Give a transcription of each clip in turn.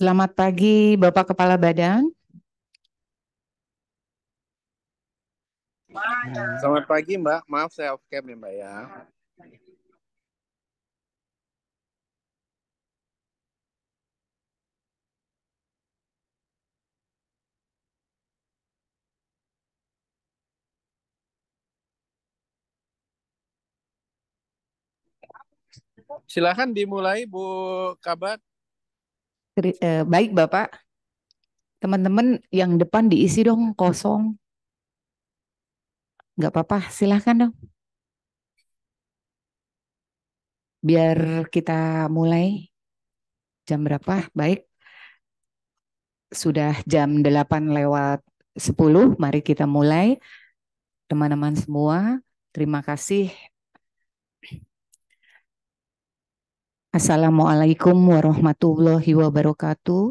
Selamat pagi, Bapak Kepala Badan. Selamat pagi Mbak, maaf saya off cam nih Mbak ya. Silakan dimulai Bu Kabak. Baik, Bapak. Teman-teman yang depan diisi dong, kosong. Nggak apa-apa, silahkan dong. Biar kita mulai jam berapa? Baik, sudah jam 8:10. Mari kita mulai. Teman-teman semua, terima kasih. Assalamualaikum warahmatullahi wabarakatuh.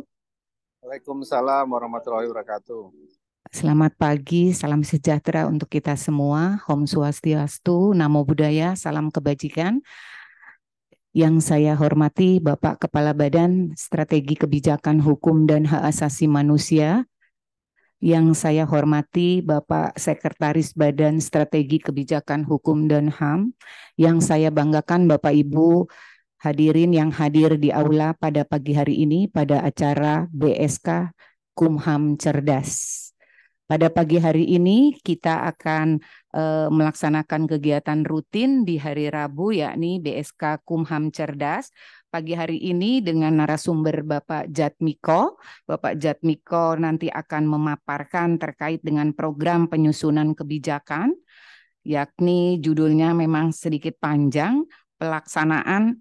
Waalaikumsalam warahmatullahi wabarakatuh. Selamat pagi, salam sejahtera untuk kita semua. Om Swastiastu, Namo Buddhaya, salam kebajikan. Yang saya hormati Bapak Kepala Badan Strategi Kebijakan Hukum dan Hak Asasi Manusia. Yang saya hormati Bapak Sekretaris Badan Strategi Kebijakan Hukum dan HAM. Yang saya banggakan Bapak Ibu hadirin yang hadir di aula pada pagi hari ini pada acara BSK Kumham Cerdas. Pada pagi hari ini kita akan melaksanakan kegiatan rutin di hari Rabu, yakni BSK Kumham Cerdas. Pagi hari ini dengan narasumber Bapak Jatmiko. Bapak Jatmiko nanti akan memaparkan terkait dengan program penyusunan kebijakan, yakni judulnya memang sedikit panjang, pelaksanaan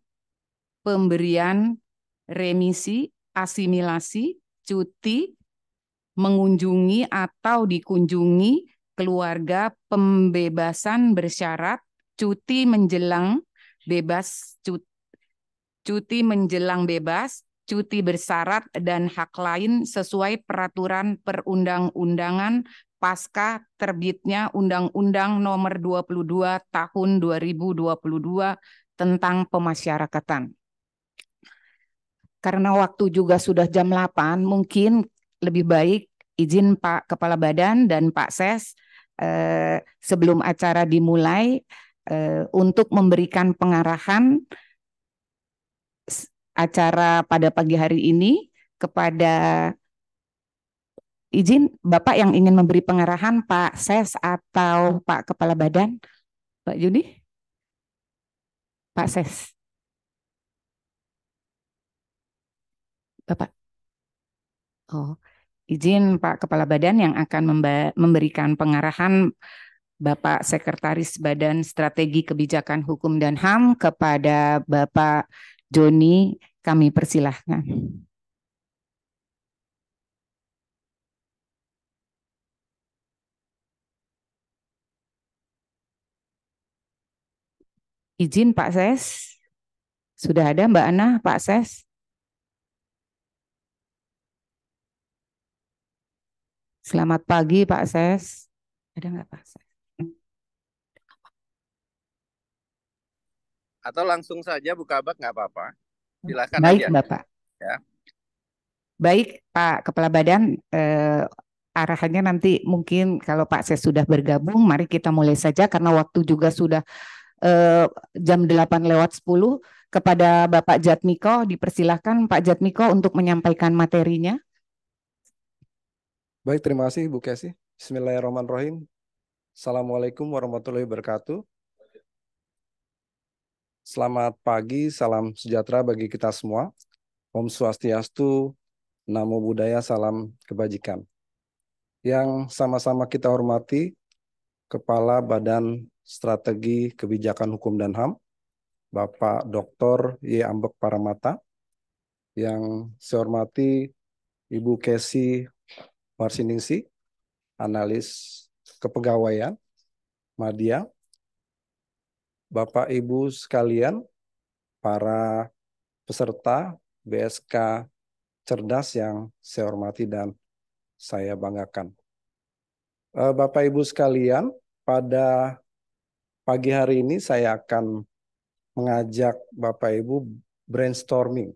pemberian remisi, asimilasi, cuti, mengunjungi atau dikunjungi keluarga pembebasan bersyarat, cuti menjelang bebas, cuti menjelang bebas, cuti bersyarat, dan hak lain sesuai peraturan perundang-undangan pasca terbitnya Undang-Undang Nomor 22 Tahun 2022 tentang pemasyarakatan. Karena waktu juga sudah jam 8, mungkin lebih baik izin Pak Kepala Badan dan Pak Ses sebelum acara dimulai untuk memberikan pengarahan acara pada pagi hari ini kepada izin Bapak yang ingin memberi pengarahan, Pak Ses atau Pak Kepala Badan, Pak Juni, Pak Ses, Bapak. Oh, izin Pak Kepala Badan yang akan memberikan pengarahan Bapak Sekretaris Badan Strategi Kebijakan Hukum dan HAM kepada Bapak Joni, kami persilahkan. Izin Pak Ses, sudah ada Mbak Ana, Pak Ses. Selamat pagi Pak Ses. Ada nggak Pak Ses? Atau langsung saja Bu Kabak nggak apa-apa. Silakan Baik aja Bapak. ya. Baik Pak Kepala Badan, arahannya nanti mungkin kalau Pak Ses sudah bergabung, mari kita mulai saja karena waktu juga sudah jam 8:10. Kepada Bapak Jatmiko, dipersilahkan Pak Jatmiko untuk menyampaikan materinya. Baik, terima kasih Bu Kesi. Bismillahirrahmanirrahim. Assalamualaikum warahmatullahi wabarakatuh. Selamat pagi, salam sejahtera bagi kita semua. Om Swastiastu, Namo Buddhaya, salam kebajikan. Yang sama-sama kita hormati, Kepala Badan Strategi Kebijakan Hukum dan HAM, Bapak Dr. Y. Ambek Paramata. Yang saya hormati, Ibu Kesi Warsiningsi, Analis Kepegawaian, Madya. Bapak Ibu sekalian, para peserta BSK Cerdas yang saya hormati dan saya banggakan. Bapak Ibu sekalian, pada pagi hari ini saya akan mengajak Bapak Ibu brainstorming,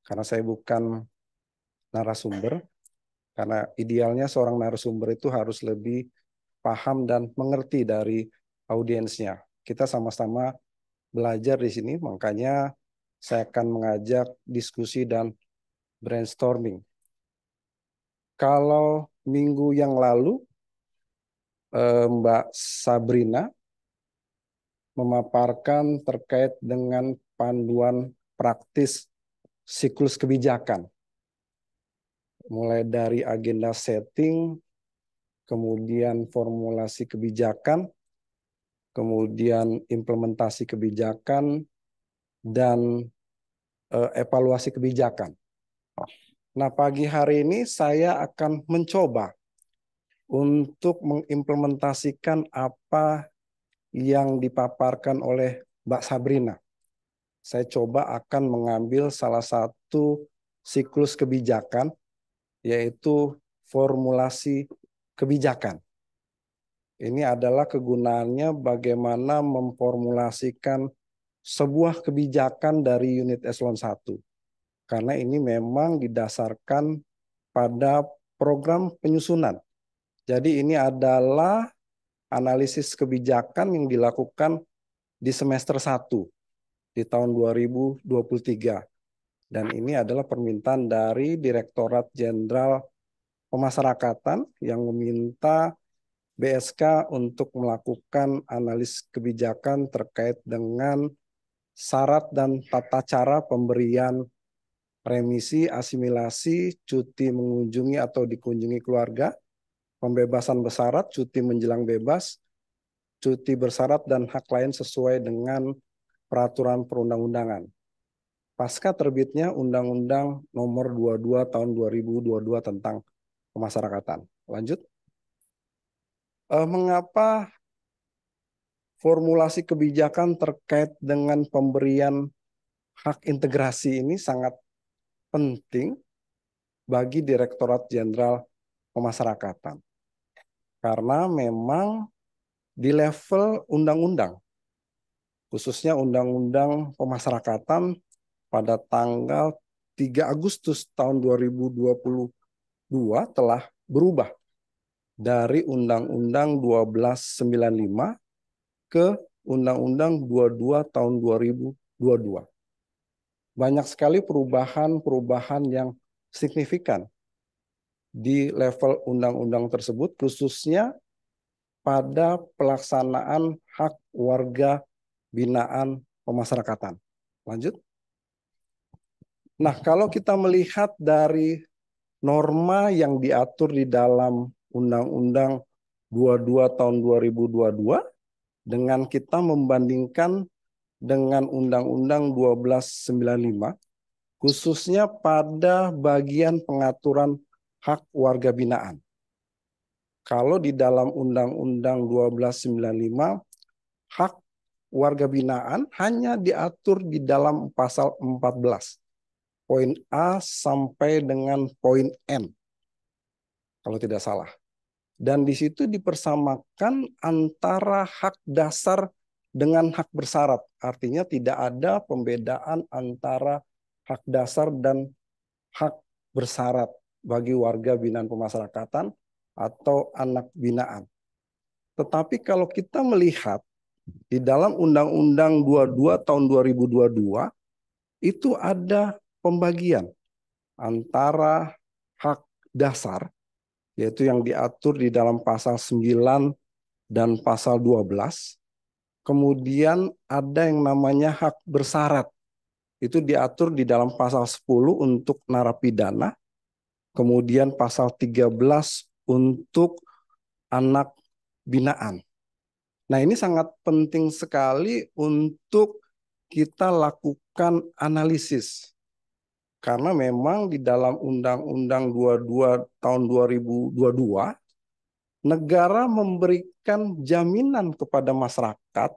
karena saya bukan narasumber, karena idealnya seorang narasumber itu harus lebih paham dan mengerti dari audiensnya. Kita sama-sama belajar di sini, makanya saya akan mengajak diskusi dan brainstorming. Kalau minggu yang lalu Mbak Sabrina memaparkan terkait dengan panduan praktis siklus kebijakan, mulai dari agenda setting, kemudian formulasi kebijakan, kemudian implementasi kebijakan, dan evaluasi kebijakan. Nah, pagi hari ini saya akan mencoba untuk mengimplementasikan apa yang dipaparkan oleh Mbak Sabrina. Saya coba akan mengambil salah satu siklus kebijakan, yaitu formulasi kebijakan. Ini adalah kegunaannya bagaimana memformulasikan sebuah kebijakan dari unit eselon 1. Karena ini memang didasarkan pada program penyusunan. Jadi ini adalah analisis kebijakan yang dilakukan di semester 1 di tahun 2023. Dan ini adalah permintaan dari Direktorat Jenderal Pemasyarakatan yang meminta BSK untuk melakukan analisis kebijakan terkait dengan syarat dan tata cara pemberian remisi, asimilasi, cuti mengunjungi atau dikunjungi keluarga, pembebasan bersyarat, cuti menjelang bebas, cuti bersyarat, dan hak lain sesuai dengan peraturan perundang-undangan. Pasca terbitnya Undang-Undang Nomor 22 Tahun 2022 tentang Pemasyarakatan. Lanjut. Mengapa formulasi kebijakan terkait dengan pemberian hak integrasi ini sangat penting bagi Direktorat Jenderal Pemasyarakatan? Karena memang di level undang-undang, khususnya Undang-Undang Pemasyarakatan pada tanggal 3 Agustus tahun 2022 telah berubah dari Undang-Undang 1295 ke Undang-Undang 22 tahun 2022. Banyak sekali perubahan-perubahan yang signifikan di level undang-undang tersebut, khususnya pada pelaksanaan hak warga binaan pemasyarakatan. Lanjut. Nah, kalau kita melihat dari norma yang diatur di dalam Undang-Undang 22 tahun 2022 dengan kita membandingkan dengan Undang-Undang 1295, khususnya pada bagian pengaturan hak warga binaan. Kalau di dalam Undang-Undang 1295, hak warga binaan hanya diatur di dalam pasal 14, poin A sampai dengan poin N, kalau tidak salah. Dan di situ dipersamakan antara hak dasar dengan hak bersyarat. Artinya tidak ada pembedaan antara hak dasar dan hak bersyarat bagi warga binaan pemasyarakatan atau anak binaan. Tetapi kalau kita melihat di dalam Undang-Undang 22 tahun 2022, itu ada pembagian antara hak dasar, yaitu yang diatur di dalam pasal 9 dan pasal 12. Kemudian ada yang namanya hak bersyarat. Itu diatur di dalam pasal 10 untuk narapidana. Kemudian pasal 13 untuk anak binaan. Nah, ini sangat penting sekali untuk kita lakukan analisis. Karena memang di dalam Undang-Undang 22 tahun 2022, negara memberikan jaminan kepada masyarakat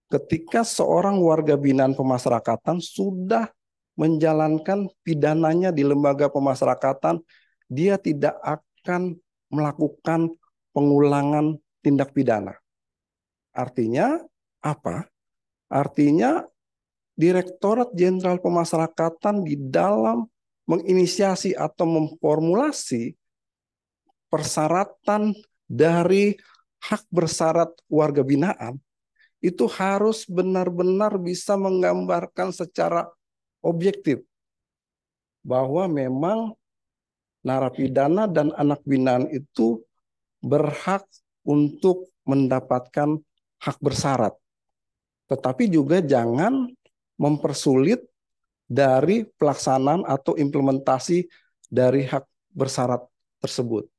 ketika seorang warga binaan pemasyarakatan sudah menjalankan pidananya di lembaga pemasyarakatan, dia tidak akan melakukan pengulangan tindak pidana. Artinya apa? Artinya Direktorat Jenderal Pemasyarakatan di dalam menginisiasi atau memformulasi persyaratan dari hak bersyarat warga binaan itu harus benar-benar bisa menggambarkan secara objektif bahwa memang narapidana dan anak binaan itu berhak untuk mendapatkan hak bersyarat. Tetapi juga jangan mempersulit dari pelaksanaan atau implementasi dari hak bersyarat tersebut.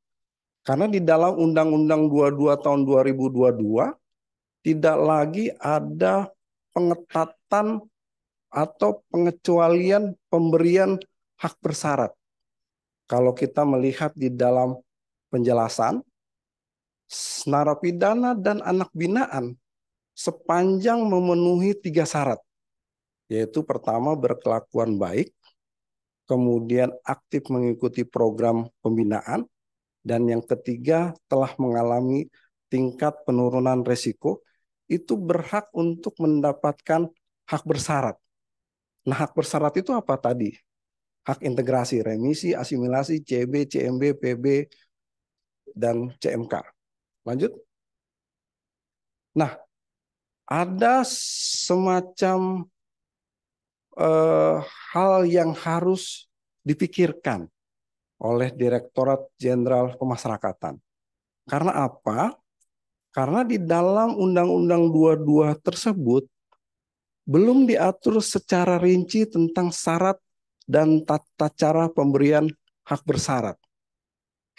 Karena di dalam Undang-Undang 22 tahun 2022 tidak lagi ada pengetatan atau pengecualian pemberian hak bersyarat. Kalau kita melihat di dalam penjelasan, narapidana dan anak binaan sepanjang memenuhi 3 syarat, yaitu pertama berkelakuan baik, kemudian aktif mengikuti program pembinaan, dan yang ketiga telah mengalami tingkat penurunan resiko, itu berhak untuk mendapatkan hak bersyarat. Nah, hak bersyarat itu apa tadi? Hak integrasi, remisi, asimilasi, CB, CMB, PB, dan CMK. Lanjut. Nah, ada semacam hal yang harus dipikirkan oleh Direktorat Jenderal Pemasyarakatan. Karena apa? Karena di dalam Undang-Undang 22 tersebut belum diatur secara rinci tentang syarat dan tata cara pemberian hak bersyarat.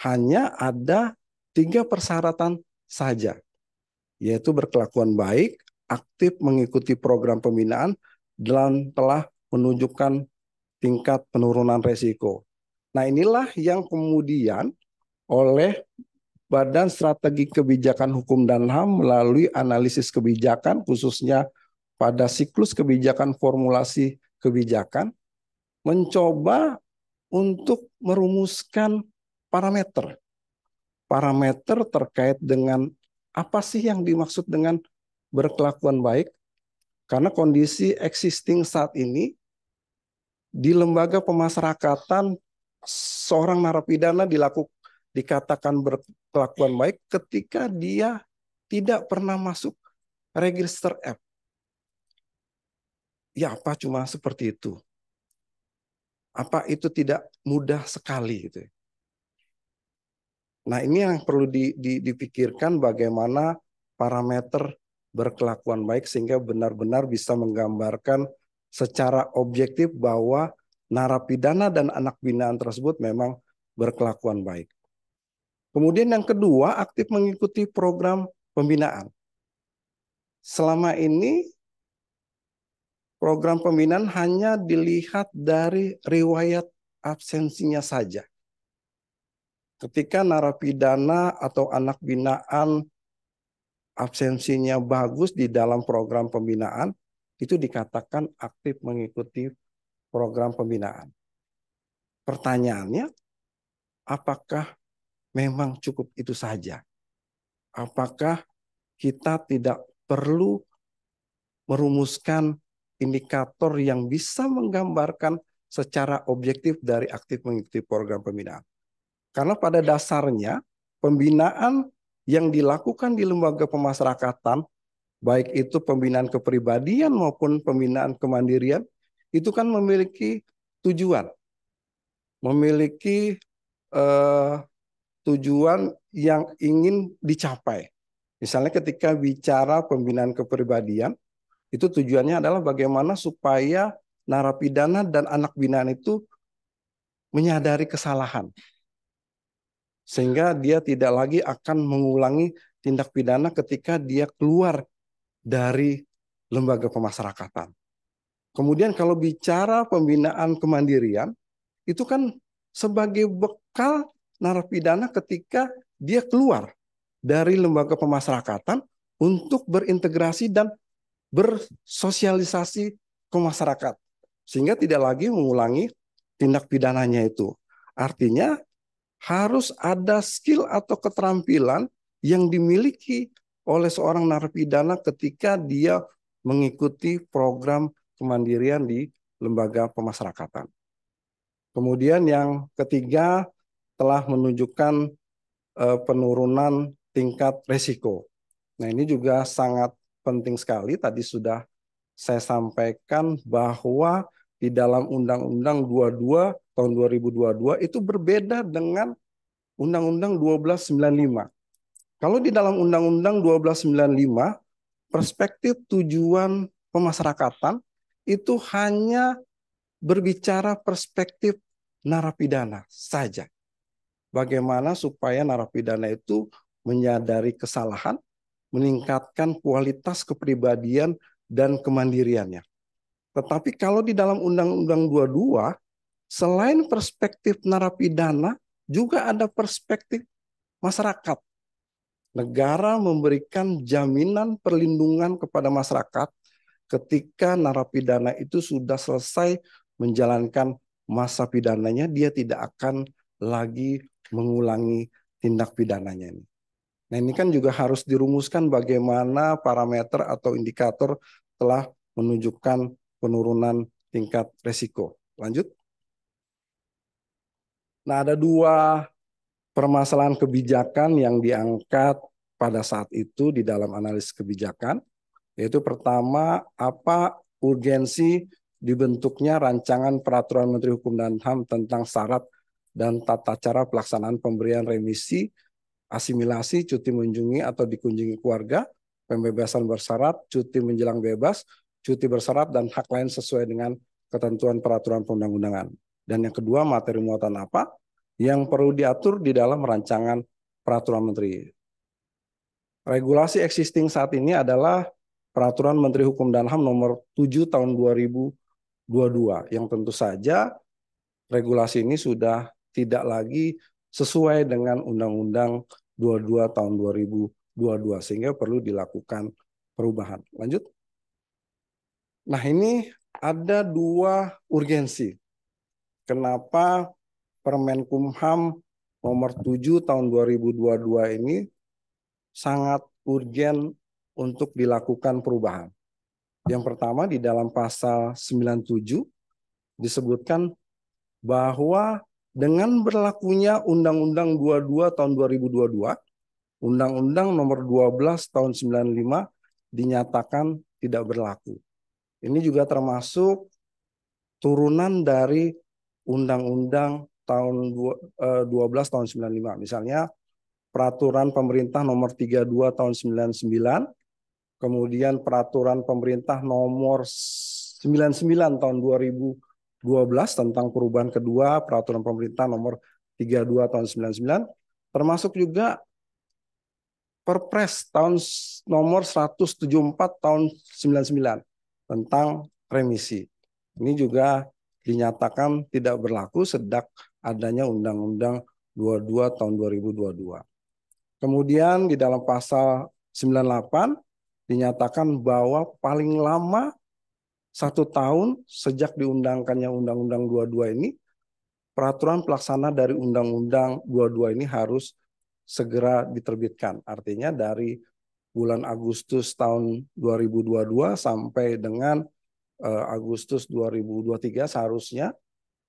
Hanya ada 3 persyaratan saja, yaitu berkelakuan baik, aktif mengikuti program pembinaan, dan telah menunjukkan tingkat penurunan resiko. Nah, inilah yang kemudian oleh Badan Strategi Kebijakan Hukum dan HAM melalui analisis kebijakan, khususnya pada siklus kebijakan formulasi kebijakan, mencoba untuk merumuskan parameter terkait dengan apa sih yang dimaksud dengan berkelakuan baik. Karena kondisi existing saat ini di lembaga pemasyarakatan, seorang narapidana dikatakan berkelakuan baik ketika dia tidak pernah masuk register F. Ya, apa cuma seperti itu? Apa itu tidak mudah sekali gitu? Nah, ini yang perlu dipikirkan bagaimana parameter berkelakuan baik sehingga benar-benar bisa menggambarkan secara objektif bahwa narapidana dan anak binaan tersebut memang berkelakuan baik. Kemudian yang kedua, aktif mengikuti program pembinaan. Selama ini program pembinaan hanya dilihat dari riwayat absensinya saja. Ketika narapidana atau anak binaan absensinya bagus di dalam program pembinaan, itu dikatakan aktif mengikuti program pembinaan. Pertanyaannya, apakah memang cukup itu saja? Apakah kita tidak perlu merumuskan indikator yang bisa menggambarkan secara objektif dari aktif mengikuti program pembinaan? Karena pada dasarnya pembinaan yang dilakukan di lembaga pemasyarakatan, baik itu pembinaan kepribadian maupun pembinaan kemandirian, itu kan memiliki tujuan. Memiliki tujuan yang ingin dicapai. Misalnya ketika bicara pembinaan kepribadian, itu tujuannya adalah bagaimana supaya narapidana dan anak binaan itu menyadari kesalahan. Sehingga dia tidak lagi akan mengulangi tindak pidana ketika dia keluar dari lembaga pemasyarakatan. Kemudian kalau bicara pembinaan kemandirian, itu kan sebagai bekal narapidana ketika dia keluar dari lembaga pemasyarakatan untuk berintegrasi dan bersosialisasi ke masyarakat. Sehingga tidak lagi mengulangi tindak pidananya itu. Artinya harus ada skill atau keterampilan yang dimiliki oleh seorang narapidana ketika dia mengikuti program kemandirian di lembaga pemasyarakatan. Kemudian yang ketiga telah menunjukkan penurunan tingkat risiko. Nah, ini juga sangat penting sekali. Tadi sudah saya sampaikan bahwa di dalam Undang-Undang 22 tahun 2022 itu berbeda dengan Undang-Undang 1295. Kalau di dalam Undang-Undang 1295, perspektif tujuan pemasyarakatan itu hanya berbicara perspektif narapidana saja. Bagaimana supaya narapidana itu menyadari kesalahan, meningkatkan kualitas kepribadian dan kemandiriannya. Tetapi kalau di dalam Undang-Undang 22, selain perspektif narapidana, juga ada perspektif masyarakat. Negara memberikan jaminan perlindungan kepada masyarakat ketika narapidana itu sudah selesai menjalankan masa pidananya, dia tidak akan lagi mengulangi tindak pidananya ini. Nah, ini kan juga harus dirumuskan bagaimana parameter atau indikator telah menunjukkan penurunan tingkat risiko. Lanjut. Nah, ada dua permasalahan kebijakan yang diangkat pada saat itu di dalam analisis kebijakan, yaitu pertama, apa urgensi dibentuknya rancangan peraturan Menteri Hukum dan HAM tentang syarat dan tata cara pelaksanaan pemberian remisi, asimilasi, cuti mengunjungi atau dikunjungi keluarga, pembebasan bersyarat, cuti menjelang bebas, cuti bersyarat, dan hak lain sesuai dengan ketentuan peraturan perundang-undangan. Dan yang kedua, materi muatan apa yang perlu diatur di dalam rancangan peraturan menteri. Regulasi existing saat ini adalah Peraturan Menteri Hukum dan HAM nomor 7 tahun 2022, yang tentu saja regulasi ini sudah tidak lagi sesuai dengan Undang-Undang 22 tahun 2022, sehingga perlu dilakukan perubahan. Lanjut. Nah, ini ada dua urgensi. Kenapa Permenkumham nomor 7 tahun 2022 ini sangat urgen untuk dilakukan perubahan. Yang pertama, di dalam pasal 97 disebutkan bahwa dengan berlakunya Undang-Undang 22 tahun 2022, Undang-Undang nomor 12 tahun 95 dinyatakan tidak berlaku. Ini juga termasuk turunan dari Undang-Undang tahun 12 tahun 95. Misalnya Peraturan Pemerintah nomor 32 tahun 99, kemudian Peraturan Pemerintah nomor 99 tahun 2012 tentang perubahan kedua, Peraturan Pemerintah nomor 32 tahun 99, termasuk juga Perpres tahun nomor 174 tahun 99 tentang remisi. Ini juga dinyatakan tidak berlaku sejak adanya Undang-Undang 22 tahun 2022. Kemudian di dalam pasal 98 dinyatakan bahwa paling lama 1 tahun sejak diundangkannya Undang-Undang 22 ini, peraturan pelaksana dari Undang-Undang 22 ini harus segera diterbitkan. Artinya dari bulan Agustus tahun 2022 sampai dengan Agustus 2023 seharusnya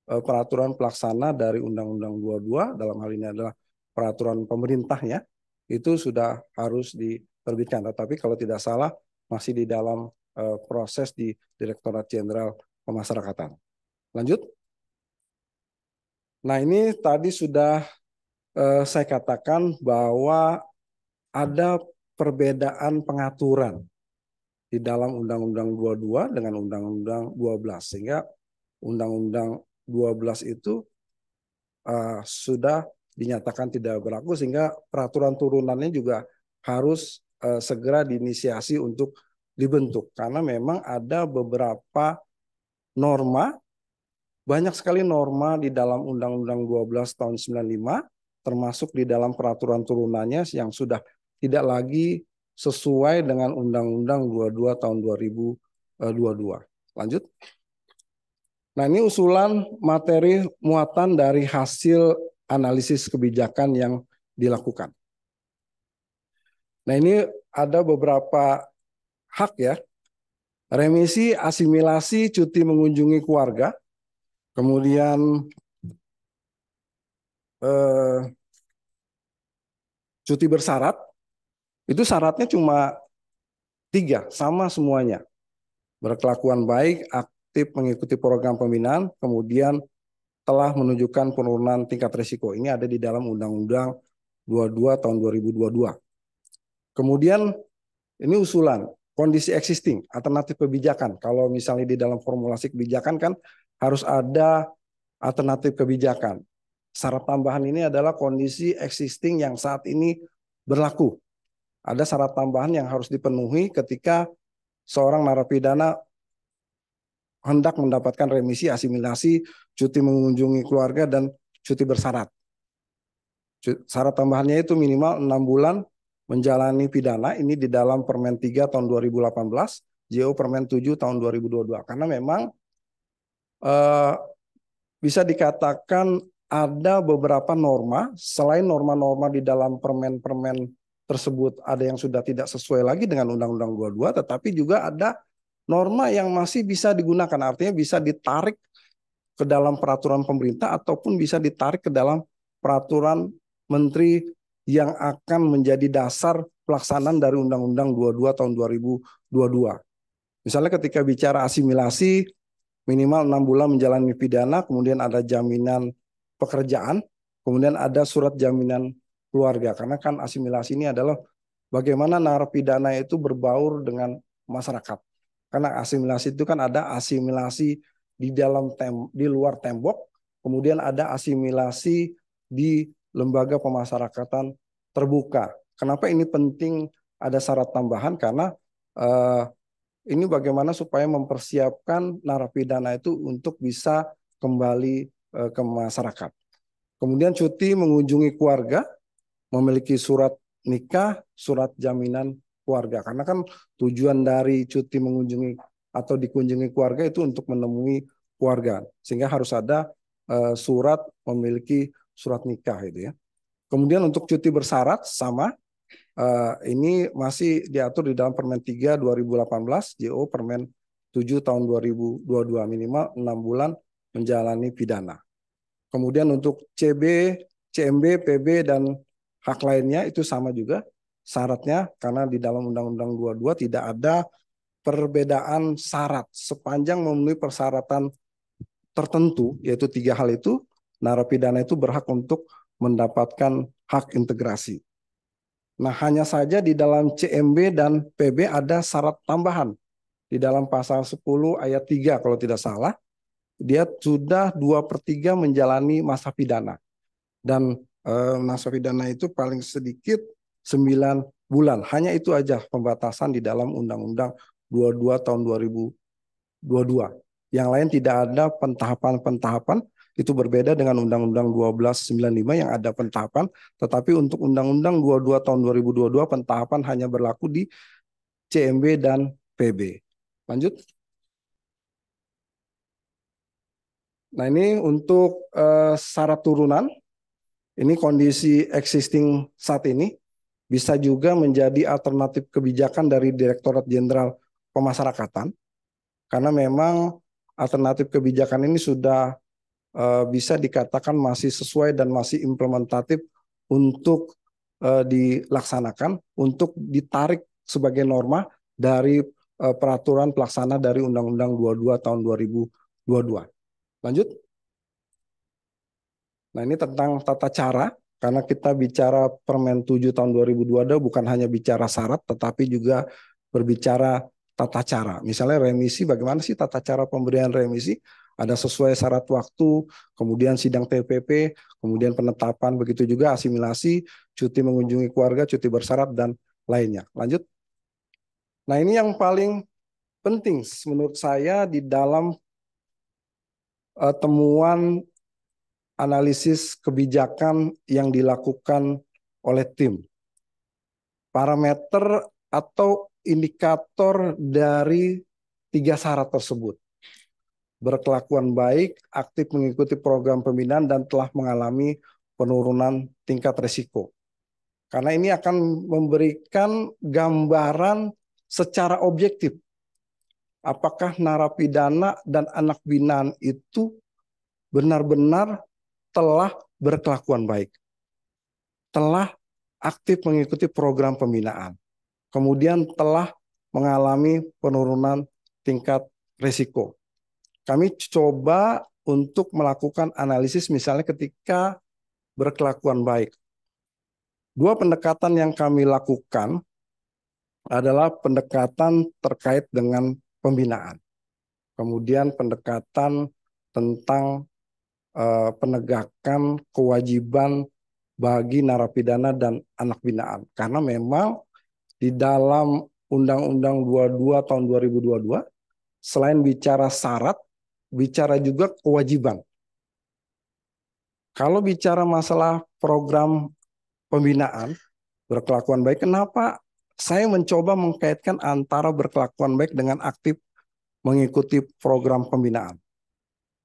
peraturan pelaksana dari Undang-Undang 22, dalam hal ini adalah peraturan pemerintahnya, itu sudah harus diterbitkan. Tetapi kalau tidak salah masih di dalam proses di Direktorat Jenderal Pemasyarakatan. Lanjut. Nah, ini tadi sudah saya katakan bahwa ada perbedaan pengaturan di dalam Undang-Undang 22 dengan Undang-Undang 12, sehingga Undang-Undang 12 itu sudah dinyatakan tidak berlaku, sehingga peraturan turunannya juga harus segera diinisiasi untuk dibentuk, karena memang ada beberapa norma, banyak sekali norma di dalam Undang-Undang 12 tahun 95, termasuk di dalam peraturan turunannya yang sudah tidak lagi sesuai dengan Undang-Undang 22 tahun 2022. Lanjut. Nah, ini usulan materi muatan dari hasil analisis kebijakan yang dilakukan. Nah, ini ada beberapa hak ya. Remisi, asimilasi, cuti mengunjungi keluarga. Kemudian eh, cuti bersyarat, itu syaratnya cuma 3, sama semuanya. Berkelakuan baik, aktif mengikuti program pembinaan, kemudian telah menunjukkan penurunan tingkat risiko. Ini ada di dalam Undang-Undang 22 tahun 2022. Kemudian ini usulan, kondisi existing, alternatif kebijakan. Kalau misalnya di dalam formulasi kebijakan kan harus ada alternatif kebijakan. Syarat tambahan ini adalah kondisi existing yang saat ini berlaku. Ada syarat tambahan yang harus dipenuhi ketika seorang narapidana hendak mendapatkan remisi, asimilasi, cuti mengunjungi keluarga, dan cuti bersyarat. Syarat tambahannya itu minimal 6 bulan menjalani pidana, ini di dalam Permen 3 tahun 2018, JO Permen 7 tahun 2022. Karena memang bisa dikatakan ada beberapa norma, selain norma-norma di dalam permen-permen tersebut ada yang sudah tidak sesuai lagi dengan Undang-Undang 22, tetapi juga ada norma yang masih bisa digunakan, artinya bisa ditarik ke dalam peraturan pemerintah ataupun bisa ditarik ke dalam peraturan menteri yang akan menjadi dasar pelaksanaan dari Undang-Undang 22 tahun 2022. Misalnya ketika bicara asimilasi, minimal 6 bulan menjalani pidana, kemudian ada jaminan pekerjaan, kemudian ada surat jaminan keluarga. Karena kan asimilasi ini adalah bagaimana narapidana itu berbaur dengan masyarakat. Karena asimilasi itu kan ada asimilasi di di luar tembok, kemudian ada asimilasi di lembaga pemasyarakatan terbuka. Kenapa ini penting ada syarat tambahan? Karena ini bagaimana supaya mempersiapkan narapidana itu untuk bisa kembali ke masyarakat. Kemudian cuti mengunjungi keluarga, memiliki surat nikah, surat jaminan keluarga. Karena kan tujuan dari cuti mengunjungi atau dikunjungi keluarga itu untuk menemui keluarga. Sehingga harus ada surat memiliki surat nikah itu ya. Kemudian untuk cuti bersyarat sama, ini masih diatur di dalam Permen 3 2018, JO Permen 7 tahun 2022, minimal 6 bulan menjalani pidana. Kemudian untuk CB, CMB, PB, dan hak lainnya itu sama juga syaratnya, karena di dalam Undang-Undang 22 tidak ada perbedaan syarat. Sepanjang memenuhi persyaratan tertentu, yaitu 3 hal itu, narapidana itu berhak untuk mendapatkan hak integrasi. Nah, hanya saja di dalam CMB dan PB ada syarat tambahan. Di dalam pasal 10 ayat 3 kalau tidak salah, dia sudah 2/3 menjalani masa pidana. Dan masa pidana itu paling sedikit 9 bulan. Hanya itu aja pembatasan di dalam Undang-Undang 22 tahun 2022. Yang lain tidak ada pentahapan-pentahapan. Itu berbeda dengan Undang-Undang 1295 yang ada pentahapan, tetapi untuk Undang-Undang 22 tahun 2022 pentahapan hanya berlaku di CMB dan PB. Lanjut. Nah, ini untuk syarat turunan. Ini kondisi existing saat ini bisa juga menjadi alternatif kebijakan dari Direktorat Jenderal Pemasyarakatan, karena memang alternatif kebijakan ini sudah bisa dikatakan masih sesuai dan masih implementatif untuk dilaksanakan, untuk ditarik sebagai norma dari peraturan pelaksana dari Undang-Undang 22 tahun 2022. Lanjut. Nah, ini tentang tata cara, karena kita bicara Permen 7 tahun 2022 bukan hanya bicara syarat, tetapi juga berbicara tata cara. Misalnya remisi, bagaimana sih tata cara pemberian remisi? Ada sesuai syarat waktu, kemudian sidang TPP, kemudian penetapan, begitu juga asimilasi, cuti mengunjungi keluarga, cuti bersyarat, dan lainnya. Lanjut. Nah, ini yang paling penting menurut saya di dalam temuan analisis kebijakan yang dilakukan oleh tim. Parameter atau indikator dari 3 syarat tersebut. Berkelakuan baik, aktif mengikuti program pembinaan, dan telah mengalami penurunan tingkat risiko. Karena ini akan memberikan gambaran secara objektif. Apakah narapidana dan anak binaan itu benar-benar telah berkelakuan baik, telah aktif mengikuti program pembinaan, kemudian telah mengalami penurunan tingkat risiko. Kami coba untuk melakukan analisis misalnya ketika berkelakuan baik. Dua pendekatan yang kami lakukan adalah pendekatan terkait dengan pembinaan. Kemudian pendekatan tentang penegakan kewajiban bagi narapidana dan anak binaan. Karena memang di dalam Undang-Undang 22 tahun 2022, selain bicara syarat, bicara juga kewajiban. Kalau bicara masalah program pembinaan, berkelakuan baik, kenapa saya mencoba mengkaitkan antara berkelakuan baik dengan aktif mengikuti program pembinaan?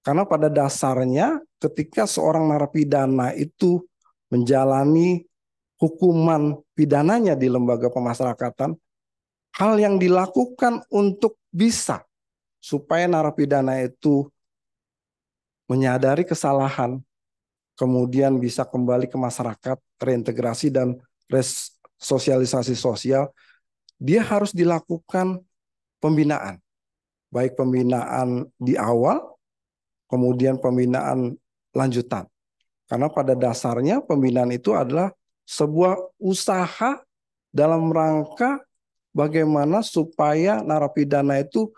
Karena pada dasarnya ketika seorang narapidana itu menjalani hukuman pidananya di lembaga pemasyarakatan, hal yang dilakukan untuk bisa supaya narapidana itu menyadari kesalahan, kemudian bisa kembali ke masyarakat, reintegrasi dan sosialisasi sosial, dia harus dilakukan pembinaan. Baik pembinaan di awal, kemudian pembinaan lanjutan. Karena pada dasarnya pembinaan itu adalah sebuah usaha dalam rangka bagaimana supaya narapidana itu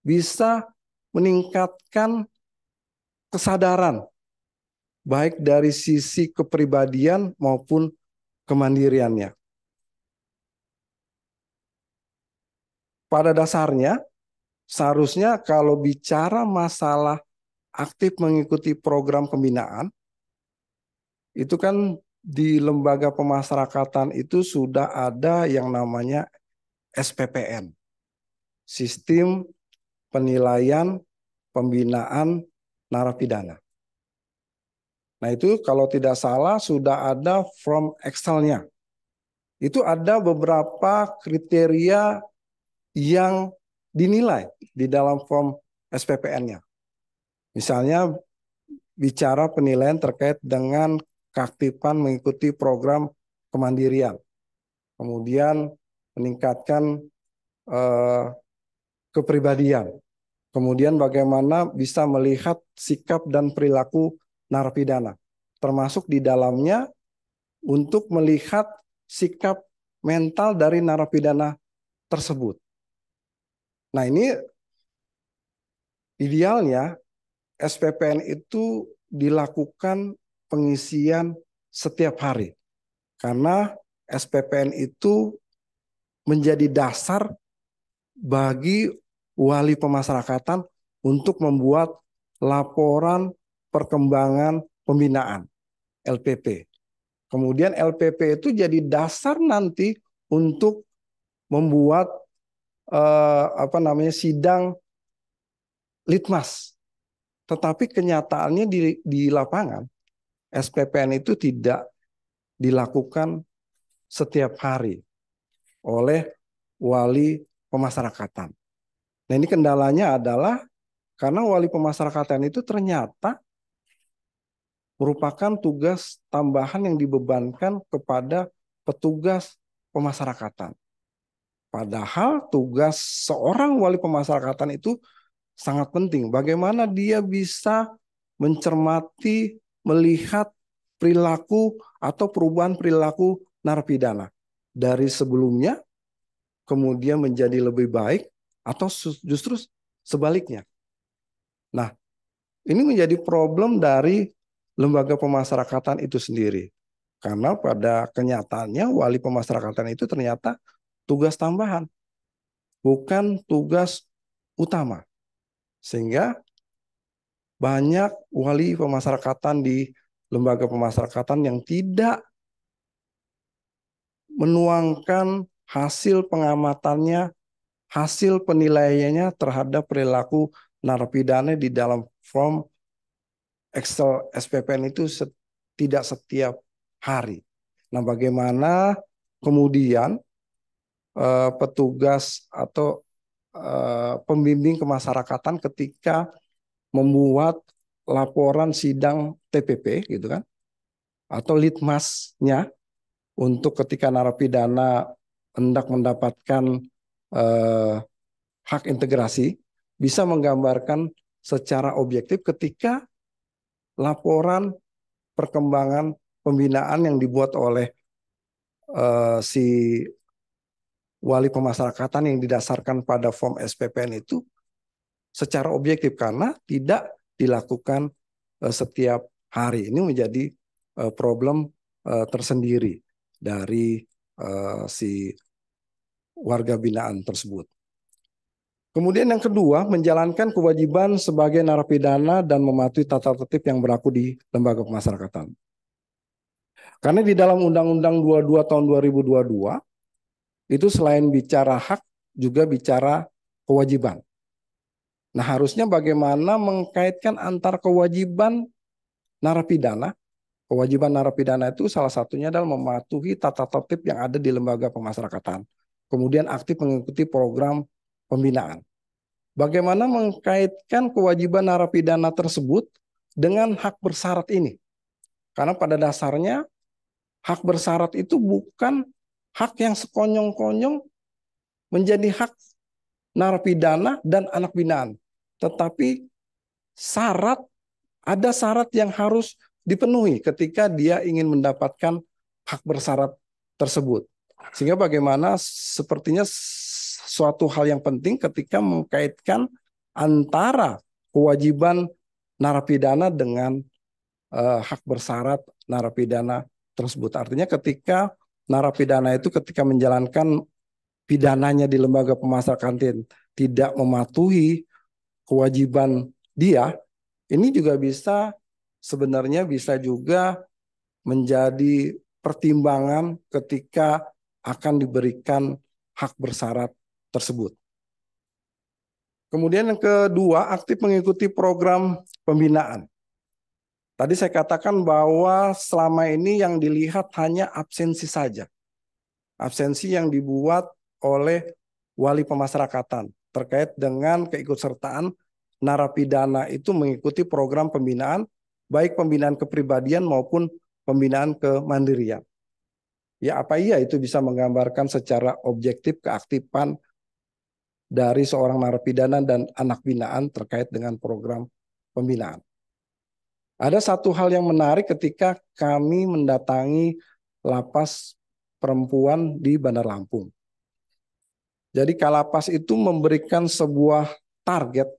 bisa meningkatkan kesadaran, baik dari sisi kepribadian maupun kemandiriannya. Pada dasarnya, seharusnya kalau bicara masalah aktif mengikuti program pembinaan, itu kan di lembaga pemasyarakatan itu sudah ada yang namanya SPPN, Sistem Penilaian Pembinaan Narapidana. Nah itu kalau tidak salah sudah ada form Excel-nya. Itu ada beberapa kriteria yang dinilai di dalam form SPPN-nya. Misalnya bicara penilaian terkait dengan keaktifan mengikuti program kemandirian. Kemudian meningkatkan kepribadian. Kemudian bagaimana bisa melihat sikap dan perilaku narapidana. Termasuk di dalamnya untuk melihat sikap mental dari narapidana tersebut. Nah ini idealnya SPPN itu dilakukan pengisian setiap hari. Karena SPPN itu menjadi dasar bagi wali pemasyarakatan untuk membuat laporan perkembangan pembinaan LPP. Kemudian LPP itu jadi dasar nanti untuk membuat sidang litmas. Tetapi kenyataannya di lapangan SPPN itu tidak dilakukan setiap hari oleh wali pemasyarakatan. Nah ini kendalanya adalah karena wali pemasyarakatan itu ternyata merupakan tugas tambahan yang dibebankan kepada petugas pemasyarakatan. Padahal tugas seorang wali pemasyarakatan itu sangat penting. Bagaimana dia bisa mencermati, melihat perilaku atau perubahan perilaku narapidana dari sebelumnya kemudian menjadi lebih baik atau justru sebaliknya. Nah, ini menjadi problem dari lembaga pemasyarakatan itu sendiri. Karena pada kenyataannya wali pemasyarakatan itu ternyata tugas tambahan, bukan tugas utama. Sehingga banyak wali pemasyarakatan di lembaga pemasyarakatan yang tidak menuangkan hasil pengamatannya, hasil penilaiannya terhadap perilaku narapidana di dalam form Excel SPPN itu tidak setiap hari. Nah, bagaimana kemudian petugas atau pembimbing kemasyarakatan ketika membuat laporan sidang TPP gitu kan, atau litmasnya untuk ketika narapidana hendak mendapatkan hak integrasi, bisa menggambarkan secara objektif ketika laporan perkembangan pembinaan yang dibuat oleh si wali pemasyarakatan yang didasarkan pada form SPPN itu secara objektif karena tidak dilakukan setiap hari. Ini menjadi problem tersendiri dari si warga binaan tersebut. Kemudian yang kedua, menjalankan kewajiban sebagai narapidana dan mematuhi tata tertib yang berlaku di lembaga pemasyarakatan. Karena di dalam Undang-Undang 22 tahun 2022, itu selain bicara hak, juga bicara kewajiban. Nah, harusnya bagaimana mengkaitkan antar kewajiban narapidana. Kewajiban narapidana itu salah satunya adalah mematuhi tata tertib yang ada di lembaga pemasyarakatan. Kemudian aktif mengikuti program pembinaan. Bagaimana mengkaitkan kewajiban narapidana tersebut dengan hak bersyarat ini? Karena pada dasarnya hak bersyarat itu bukan hak yang sekonyong-konyong menjadi hak narapidana dan anak binaan. Tetapi ada syarat yang harus dipenuhi ketika dia ingin mendapatkan hak bersyarat tersebut. Sehingga bagaimana sepertinya suatu hal yang penting ketika mengkaitkan antara kewajiban narapidana dengan hak bersyarat narapidana tersebut. Artinya ketika narapidana itu ketika menjalankan pidananya di lembaga pemasyarakatan tidak mematuhi kewajiban dia, ini juga sebenarnya bisa juga menjadi pertimbangan ketika akan diberikan hak bersyarat tersebut. Kemudian yang kedua, aktif mengikuti program pembinaan. Tadi saya katakan bahwa selama ini yang dilihat hanya absensi saja. Absensi yang dibuat oleh wali pemasyarakatan terkait dengan keikutsertaan narapidana itu mengikuti program pembinaan, baik pembinaan kepribadian maupun pembinaan kemandirian. Ya, apa iya itu bisa menggambarkan secara objektif keaktifan dari seorang narapidana dan anak binaan terkait dengan program pembinaan. Ada satu hal yang menarik ketika kami mendatangi lapas perempuan di Bandar Lampung. Jadi Kalapas itu memberikan sebuah target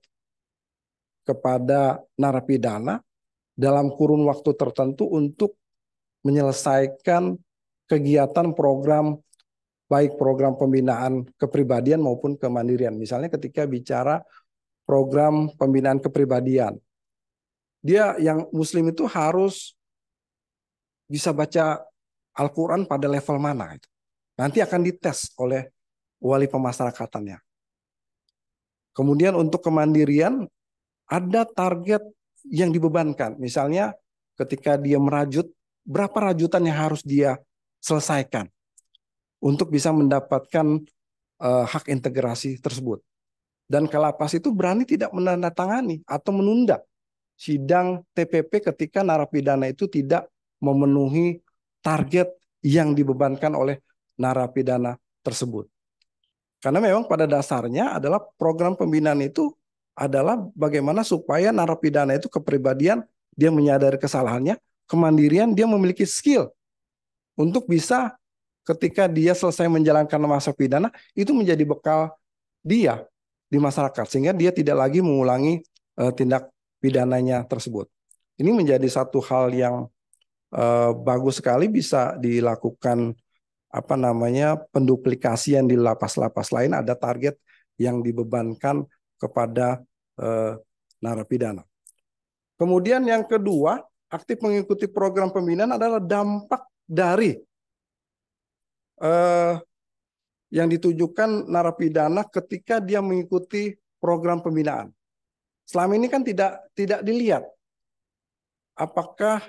kepada narapidana dalam kurun waktu tertentu untuk menyelesaikan kegiatan program, baik program pembinaan kepribadian maupun kemandirian. Misalnya ketika bicara program pembinaan kepribadian, dia yang muslim itu harus bisa baca Al-Quran pada level mana. Nanti akan dites oleh wali pemasyarakatannya. Kemudian untuk kemandirian, ada target yang dibebankan. Misalnya ketika dia merajut, berapa rajutan yang harus dia selesaikan untuk bisa mendapatkan hak integrasi tersebut. Dan Kalapas itu berani tidak menandatangani atau menunda sidang TPP ketika narapidana itu tidak memenuhi target yang dibebankan oleh narapidana tersebut. Karena memang pada dasarnya adalah program pembinaan itu adalah bagaimana supaya narapidana itu kepribadian, dia menyadari kesalahannya, kemandirian, dia memiliki skill untuk bisa ketika dia selesai menjalankan masa pidana, itu menjadi bekal dia di masyarakat. Sehingga dia tidak lagi mengulangi tindak pidananya tersebut. Ini menjadi satu hal yang bagus sekali bisa dilakukan penduplikasian di lapas-lapas lain, ada target yang dibebankan kepada narapidana. Kemudian yang kedua, aktif mengikuti program pembinaan adalah dampak dari yang ditujukan narapidana ketika dia mengikuti program pembinaan. Selama ini kan tidak dilihat apakah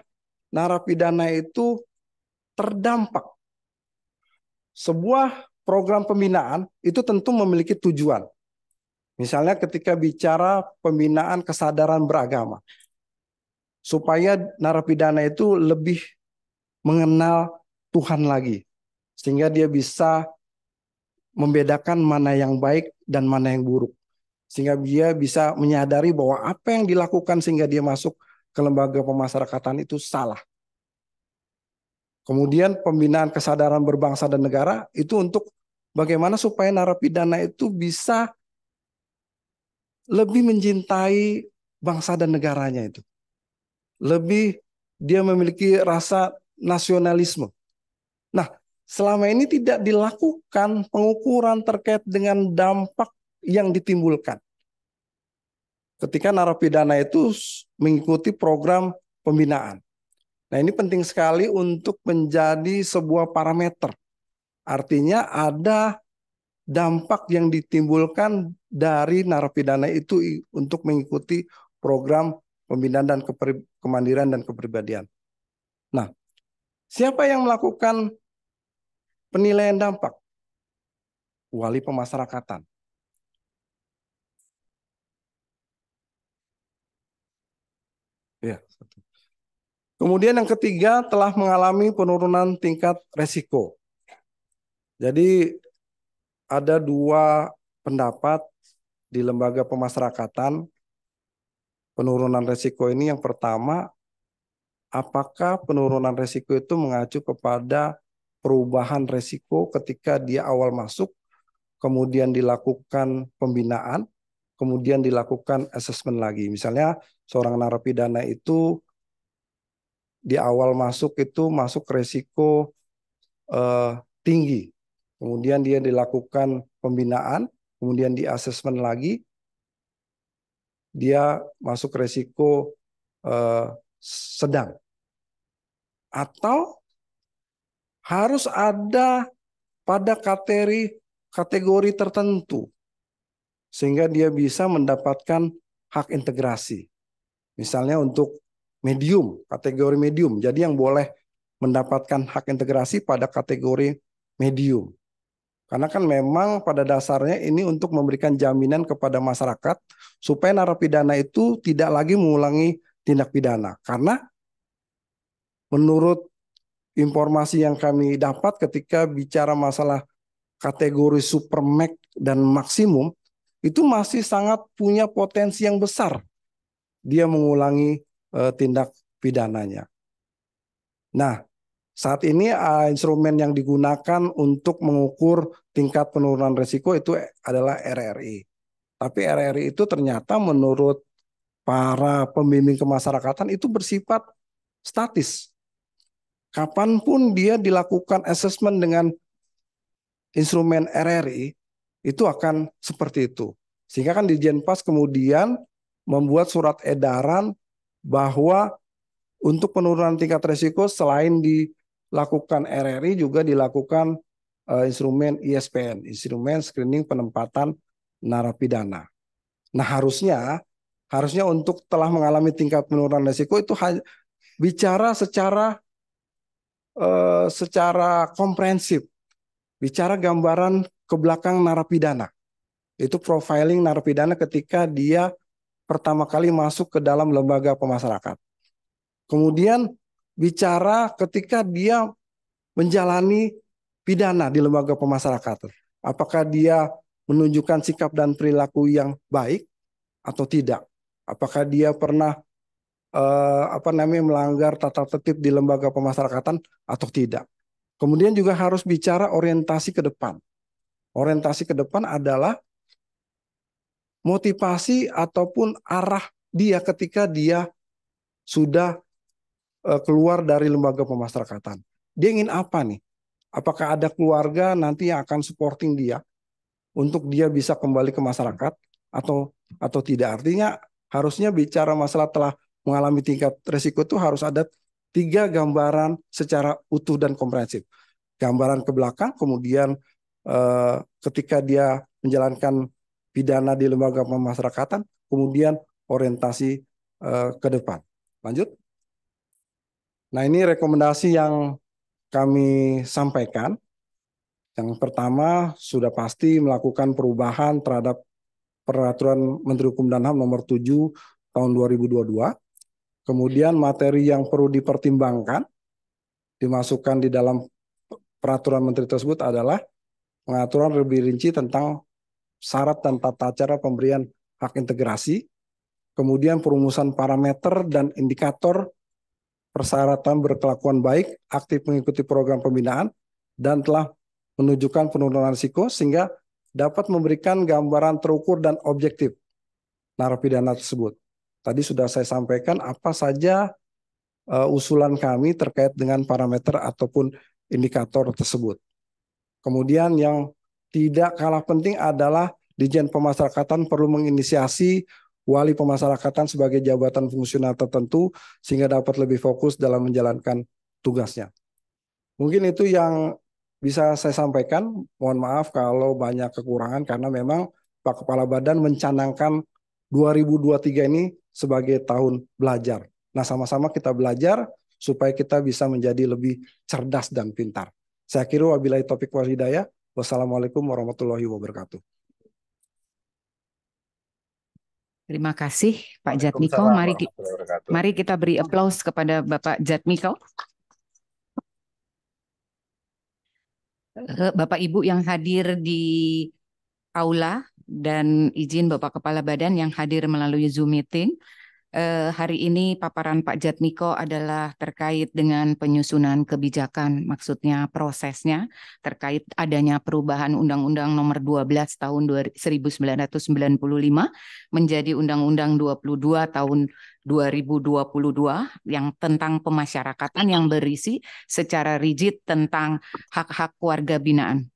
narapidana itu terdampak. Sebuah program pembinaan itu tentu memiliki tujuan. Misalnya ketika bicara pembinaan kesadaran beragama, supaya narapidana itu lebih mengenal Tuhan lagi. Sehingga dia bisa membedakan mana yang baik dan mana yang buruk. Sehingga dia bisa menyadari bahwa apa yang dilakukan sehingga dia masuk ke lembaga pemasyarakatan itu salah. Kemudian pembinaan kesadaran berbangsa dan negara itu untuk bagaimana supaya narapidana itu bisa lebih mencintai bangsa dan negaranya itu. Lebih dia memiliki rasa nasionalisme. Nah, selama ini tidak dilakukan pengukuran terkait dengan dampak yang ditimbulkan ketika narapidana itu mengikuti program pembinaan. Nah, ini penting sekali untuk menjadi sebuah parameter. Artinya ada dampak yang ditimbulkan dari narapidana itu untuk mengikuti program pembinaan dan kemandirian dan kepribadian. Nah, siapa yang melakukan penilaian dampak? Wali pemasyarakatan. Ya. Kemudian yang ketiga, telah mengalami penurunan tingkat resiko. Jadi ada dua pendapat di lembaga pemasyarakatan penurunan resiko ini. Yang pertama, apakah penurunan resiko itu mengacu kepada perubahan resiko ketika dia awal masuk, kemudian dilakukan pembinaan, kemudian dilakukan asesmen lagi. Misalnya seorang narapidana itu di awal masuk itu masuk resiko tinggi. Kemudian dia dilakukan pembinaan, kemudian di asesmen lagi, dia masuk resiko sedang. Atau harus ada pada kategori tertentu sehingga dia bisa mendapatkan hak integrasi. Misalnya untuk medium, kategori medium. Jadi yang boleh mendapatkan hak integrasi pada kategori medium. Karena kan memang pada dasarnya ini untuk memberikan jaminan kepada masyarakat supaya narapidana itu tidak lagi mengulangi tindak pidana. Karena menurut informasi yang kami dapat ketika bicara masalah kategori supermax dan maksimum, itu masih sangat punya potensi yang besar dia mengulangi tindak pidananya. Nah, saat ini instrumen yang digunakan untuk mengukur tingkat penurunan risiko itu adalah RRI. Tapi RRI itu ternyata menurut para pembimbing kemasyarakatan itu bersifat statis. Kapanpun dia dilakukan asesmen dengan instrumen RRI, itu akan seperti itu. Sehingga kan Ditjenpas kemudian membuat surat edaran bahwa untuk penurunan tingkat risiko selain dilakukan RRI juga dilakukan instrumen ISPN, instrumen screening penempatan narapidana. Nah, harusnya untuk telah mengalami tingkat penurunan risiko itu bicara secara komprehensif, bicara gambaran ke belakang narapidana. Itu profiling narapidana ketika dia pertama kali masuk ke dalam lembaga pemasyarakatan. Kemudian bicara ketika dia menjalani pidana di lembaga pemasyarakatan. Apakah dia menunjukkan sikap dan perilaku yang baik atau tidak? Apakah dia pernah melanggar tata tertib di lembaga pemasyarakatan atau tidak? Kemudian juga harus bicara orientasi ke depan. Orientasi ke depan adalah motivasi ataupun arah dia ketika dia sudah keluar dari lembaga pemasyarakatan. Dia ingin apa nih? Apakah ada keluarga nanti yang akan supporting dia untuk dia bisa kembali ke masyarakat atau tidak? Artinya harusnya bicara masalah telah mengalami tingkat risiko itu harus ada 3 gambaran secara utuh dan komprehensif. Gambaran ke belakang, kemudian ketika dia menjalankan pidana di lembaga pemasyarakatan, kemudian orientasi ke depan. Lanjut. Nah, ini rekomendasi yang kami sampaikan. Yang pertama, sudah pasti melakukan perubahan terhadap Peraturan Menteri Hukum dan HAM nomor 7 tahun 2022. Kemudian materi yang perlu dipertimbangkan dimasukkan di dalam peraturan menteri tersebut adalah pengaturan lebih rinci tentang syarat dan tata cara pemberian hak integrasi, kemudian perumusan parameter dan indikator persyaratan berkelakuan baik, aktif mengikuti program pembinaan, dan telah menunjukkan penurunan risiko sehingga dapat memberikan gambaran terukur dan objektif narapidana tersebut. Tadi sudah saya sampaikan apa saja usulan kami terkait dengan parameter ataupun indikator tersebut. Kemudian yang tidak kalah penting adalah Ditjen Pemasyarakatan perlu menginisiasi wali pemasyarakatan sebagai jabatan fungsional tertentu sehingga dapat lebih fokus dalam menjalankan tugasnya. Mungkin itu yang bisa saya sampaikan. Mohon maaf kalau banyak kekurangan karena memang Pak Kepala Badan mencanangkan 2023 ini sebagai tahun belajar. Nah, sama-sama kita belajar supaya kita bisa menjadi lebih cerdas dan pintar. Saya kira wabillahi taufiq wal hidayah. Wassalamualaikum warahmatullahi wabarakatuh. Terima kasih Pak Jatmiko. Waalaikumsalam warahmatullahi wabarakatuh. Mari kita beri aplaus kepada Bapak Jatmiko. Bapak Ibu yang hadir di aula dan izin Bapak Kepala Badan yang hadir melalui Zoom meeting. Hari ini paparan Pak Jatmiko adalah terkait dengan penyusunan kebijakan, maksudnya prosesnya terkait adanya perubahan Undang-Undang Nomor 12 Tahun 1995 menjadi Undang-Undang 22 Tahun 2022 yang tentang pemasyarakatan yang berisi secara rigid tentang hak-hak warga binaan.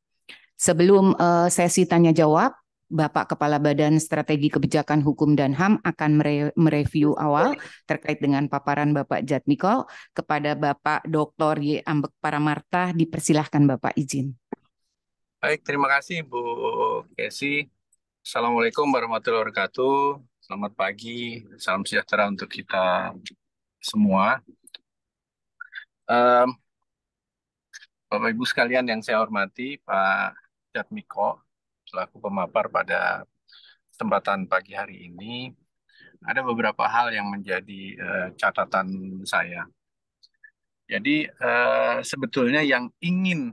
Sebelum sesi tanya jawab, Bapak Kepala Badan Strategi Kebijakan Hukum dan HAM akan mereview awal terkait dengan paparan Bapak Jatmiko. Kepada Bapak Dr. Y. Ambek Paramarta, dipersilahkan Bapak izin. Baik, terima kasih Bu Kesi. Assalamualaikum warahmatullahi wabarakatuh. Selamat pagi, salam sejahtera untuk kita semua. Bapak Ibu sekalian yang saya hormati, Pak Jatmiko selaku pemapar pada kesempatan pagi hari ini, ada beberapa hal yang menjadi catatan saya. Jadi sebetulnya yang ingin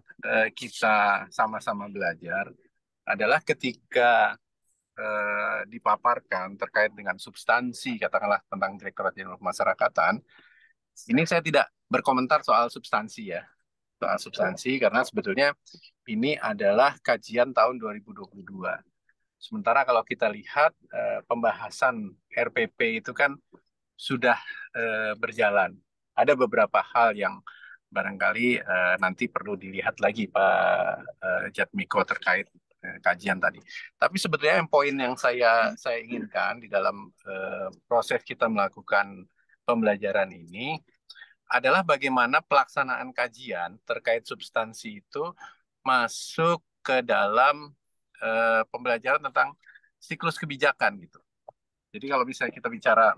kita sama-sama belajar adalah ketika dipaparkan terkait dengan substansi, katakanlah tentang Direktorat Jenderal Pemasyarakatan, ini saya tidak berkomentar soal substansi ya, soal substansi karena sebetulnya ini adalah kajian tahun 2022. Sementara kalau kita lihat pembahasan RPP itu kan sudah berjalan. Ada beberapa hal yang barangkali nanti perlu dilihat lagi Pak Jatmiko terkait kajian tadi. Tapi sebetulnya yang poin yang saya inginkan di dalam proses kita melakukan pembelajaran ini adalah bagaimana pelaksanaan kajian terkait substansi itu masuk ke dalam pembelajaran tentang siklus kebijakan gitu. Jadi kalau misalnya kita bicara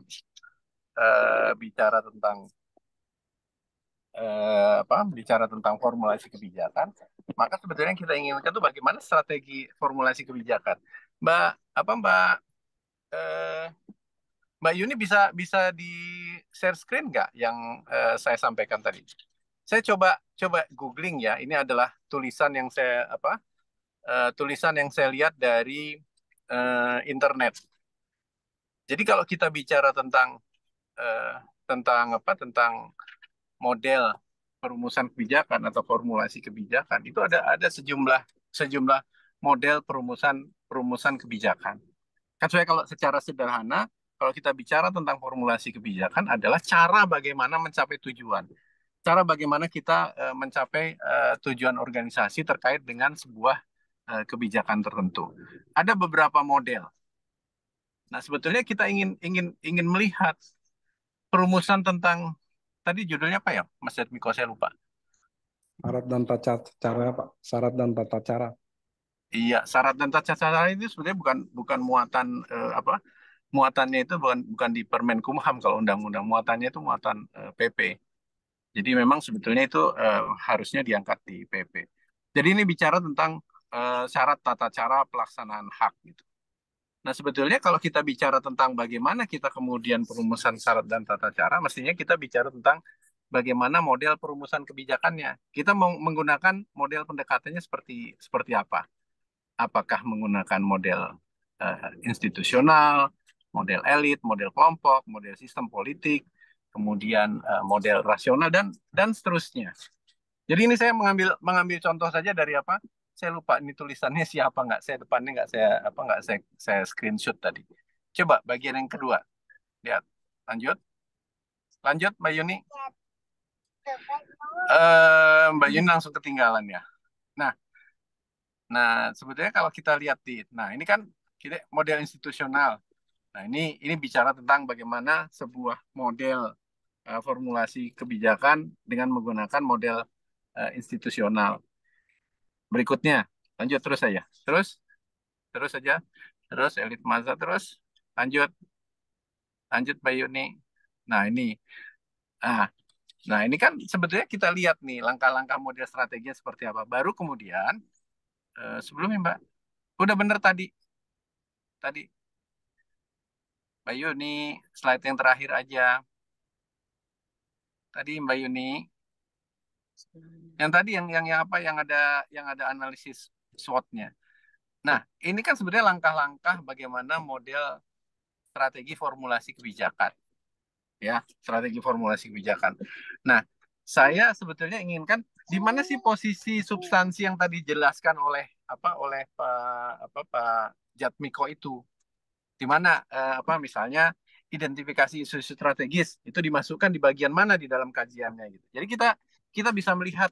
tentang bicara tentang formulasi kebijakan, maka sebetulnya yang kita inginkan itu bagaimana strategi formulasi kebijakan. Mbak Yuni bisa di share screen nggak yang saya sampaikan tadi? Saya coba googling ya. Ini adalah tulisan yang saya lihat dari internet. Jadi kalau kita bicara tentang model perumusan kebijakan atau formulasi kebijakan, itu ada sejumlah model perumusan kebijakan. Kan saya kalau secara sederhana, kalau kita bicara tentang formulasi kebijakan adalah cara bagaimana mencapai tujuan. Cara bagaimana kita mencapai tujuan organisasi terkait dengan sebuah kebijakan tertentu. Ada beberapa model. Nah, sebetulnya kita ingin melihat perumusan tentang tadi judulnya apa ya, Mas Jatmiko, saya lupa. Syarat dan tata cara, Pak. Syarat dan tata cara. Iya, syarat dan tata cara ini sebenarnya bukan muatan muatannya itu bukan di Permenkumham kalau undang-undang, muatannya itu muatan PP. Jadi memang sebetulnya itu harusnya diangkat di PP. Jadi ini bicara tentang syarat tata cara pelaksanaan hak gitu. Nah, sebetulnya kalau kita bicara tentang bagaimana kita kemudian perumusan syarat dan tata cara, mestinya kita bicara tentang bagaimana model perumusan kebijakannya. Kita mau menggunakan model pendekatannya seperti apa? Apakah menggunakan model institusional, model elit, model kelompok, model sistem politik, kemudian model rasional dan seterusnya. Jadi ini saya mengambil contoh saja dari apa? Saya lupa ini tulisannya siapa nggak? Saya depannya nggak saya screenshot tadi. Coba bagian yang kedua. Lihat. Lanjut Mbak Yuni. Mbak Yuni langsung ketinggalan ya. Nah, sebetulnya kalau kita lihat ini kan kita model institusional. Nah, ini bicara tentang bagaimana sebuah model formulasi kebijakan dengan menggunakan model institusional. Berikutnya, lanjut terus saja. Terus saja. Terus elit masa terus. Lanjut Mbak Yuni. Nah, ini. Nah, ini kan sebetulnya kita lihat nih langkah-langkah model strateginya seperti apa. Baru kemudian sebelumnya Mbak, udah bener tadi Mbak Yuni, slide yang terakhir aja. Tadi Mbak Yuni, yang tadi yang apa yang ada analisis SWOT-nya. Nah, ini kan sebenarnya langkah-langkah bagaimana model strategi formulasi kebijakan. Ya, strategi formulasi kebijakan. Nah, saya sebetulnya inginkan di mana sih posisi substansi yang tadi dijelaskan oleh Pak Jatmiko itu. Di mana misalnya identifikasi isu-isu strategis itu dimasukkan di bagian mana di dalam kajiannya gitu. Jadi kita bisa melihat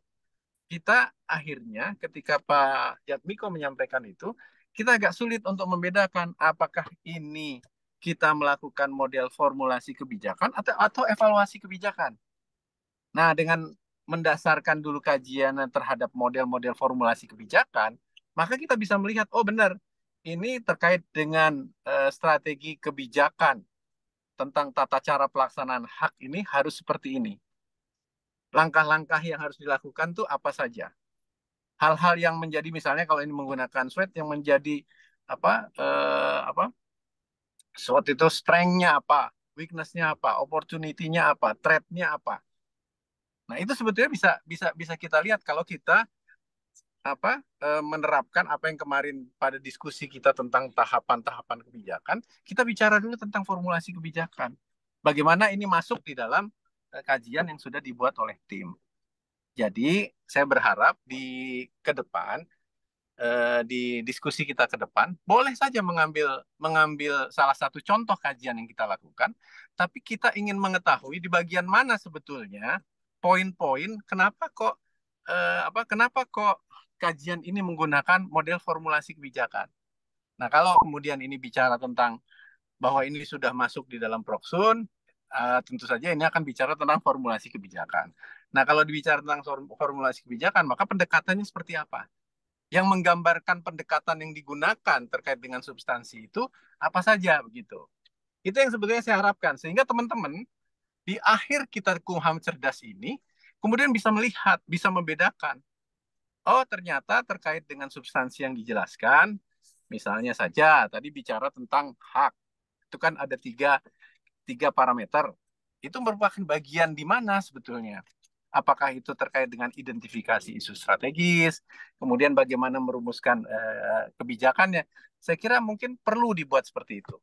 kita akhirnya ketika Pak Jatmiko menyampaikan itu, kita agak sulit untuk membedakan apakah ini kita melakukan model formulasi kebijakan atau evaluasi kebijakan. Nah, dengan mendasarkan dulu kajian terhadap model-model formulasi kebijakan, maka kita bisa melihat, oh benar, ini terkait dengan strategi kebijakan tentang tata cara pelaksanaan hak ini harus seperti ini. Langkah-langkah yang harus dilakukan tuh apa saja? Hal-hal yang menjadi misalnya kalau ini menggunakan SWOT yang menjadi SWOT itu strength-nya apa, weakness-nya apa, opportunity-nya apa, threat-nya apa. Nah, itu sebetulnya bisa kita lihat kalau kita menerapkan apa yang kemarin pada diskusi kita tentang tahapan-tahapan kebijakan, kita bicara dulu tentang formulasi kebijakan. Bagaimana ini masuk di dalam kajian yang sudah dibuat oleh tim. Jadi, saya berharap ke depan di diskusi kita ke depan, boleh saja mengambil salah satu contoh kajian yang kita lakukan, tapi kita ingin mengetahui di bagian mana sebetulnya poin-poin kenapa kok kajian ini menggunakan model formulasi kebijakan. Nah, kalau kemudian ini bicara tentang bahwa ini sudah masuk di dalam Proksun, tentu saja ini akan bicara tentang formulasi kebijakan. Nah, kalau dibicara tentang formulasi kebijakan, maka pendekatannya seperti apa? Yang menggambarkan pendekatan yang digunakan terkait dengan substansi itu apa saja begitu. Itu yang sebetulnya saya harapkan sehingga teman-teman di akhir kita Kumham cerdas ini kemudian bisa melihat, bisa membedakan. Oh, ternyata terkait dengan substansi yang dijelaskan, misalnya saja tadi bicara tentang hak. Itu kan ada tiga parameter. Itu merupakan bagian di mana sebetulnya? Apakah itu terkait dengan identifikasi isu strategis, kemudian bagaimana merumuskan kebijakannya. Saya kira mungkin perlu dibuat seperti itu.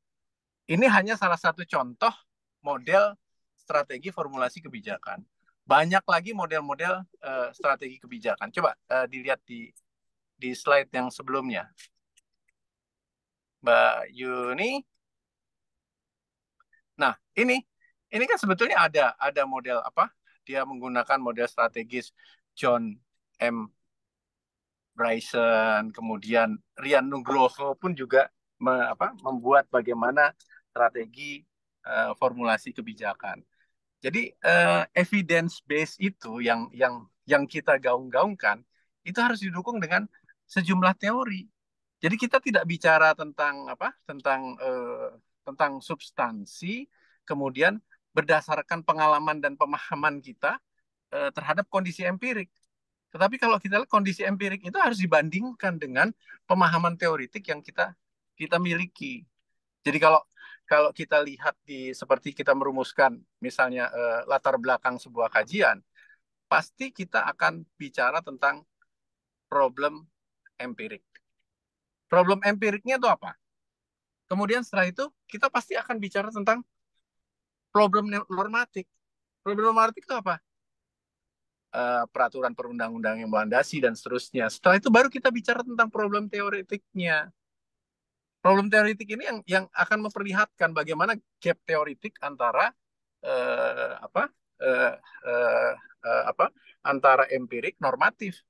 Ini hanya salah satu contoh model strategi formulasi kebijakan. Banyak lagi model-model strategi kebijakan. Coba dilihat di slide yang sebelumnya. Mbak Yuni. Nah, ini kan sebetulnya ada model apa? Dia menggunakan model strategis John M. Bryson, kemudian Rian Nugroho pun juga membuat bagaimana strategi formulasi kebijakan. Jadi evidence base itu yang kita gaung-gaungkan itu harus didukung dengan sejumlah teori. Jadi kita tidak bicara tentang substansi, kemudian berdasarkan pengalaman dan pemahaman kita terhadap kondisi empirik. Tetapi kalau kita lihat kondisi empirik itu harus dibandingkan dengan pemahaman teoritik yang kita miliki. Jadi kalau kita lihat seperti kita merumuskan misalnya latar belakang sebuah kajian, pasti kita akan bicara tentang problem empirik. Problem empiriknya itu apa? Kemudian setelah itu kita pasti akan bicara tentang problem normatif. Problem normatif itu apa? Peraturan perundang-undang yang melandasi dan seterusnya. Setelah itu baru kita bicara tentang problem teoretiknya. Problem teoretik ini yang akan memperlihatkan bagaimana gap teoretik antara apa apa antara empirik normatif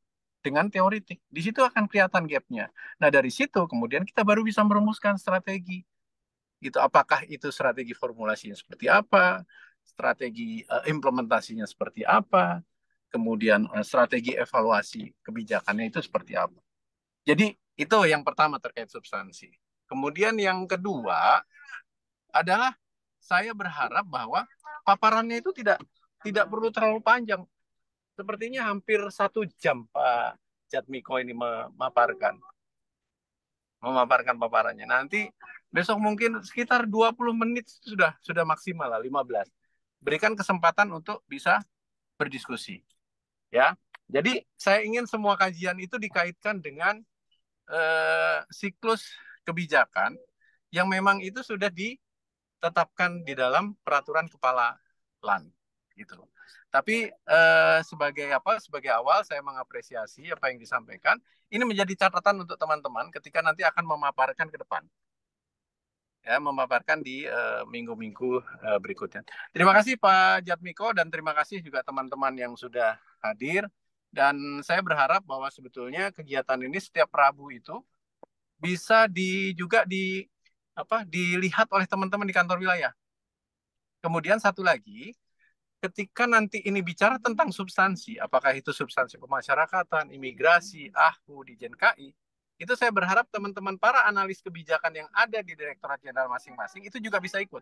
dengan teoretik. Di situ akan kelihatan gapnya. Nah dari situ kemudian kita baru bisa merumuskan strategi. Gitu. Apakah itu strategi formulasinya seperti apa, strategi implementasinya seperti apa, kemudian strategi evaluasi kebijakannya itu seperti apa. Jadi itu yang pertama terkait substansi. Kemudian yang kedua adalah saya berharap bahwa paparannya itu tidak perlu terlalu panjang. Sepertinya hampir 1 jam Pak Jatmiko ini memaparkan paparannya. Nanti besok mungkin sekitar 20 menit sudah maksimal lah 15. Berikan kesempatan untuk bisa berdiskusi. Ya. Jadi saya ingin semua kajian itu dikaitkan dengan siklus kebijakan yang memang itu sudah ditetapkan di dalam peraturan kepala LAN gitu. Tapi sebagai awal saya mengapresiasi apa yang disampaikan. Ini menjadi catatan untuk teman-teman ketika nanti akan memaparkan ke depan. Ya, memaparkan di minggu-minggu berikutnya. Terima kasih Pak Jatmiko dan terima kasih juga teman-teman yang sudah hadir. Dan saya berharap bahwa sebetulnya kegiatan ini setiap Rabu itu bisa juga dilihat oleh teman-teman di kantor wilayah. Kemudian satu lagi, ketika nanti ini bicara tentang substansi, apakah itu substansi pemasyarakatan, imigrasi, AHU, Dijen KI, itu saya berharap teman-teman para analis kebijakan yang ada di Direktorat Jenderal masing-masing itu juga bisa ikut.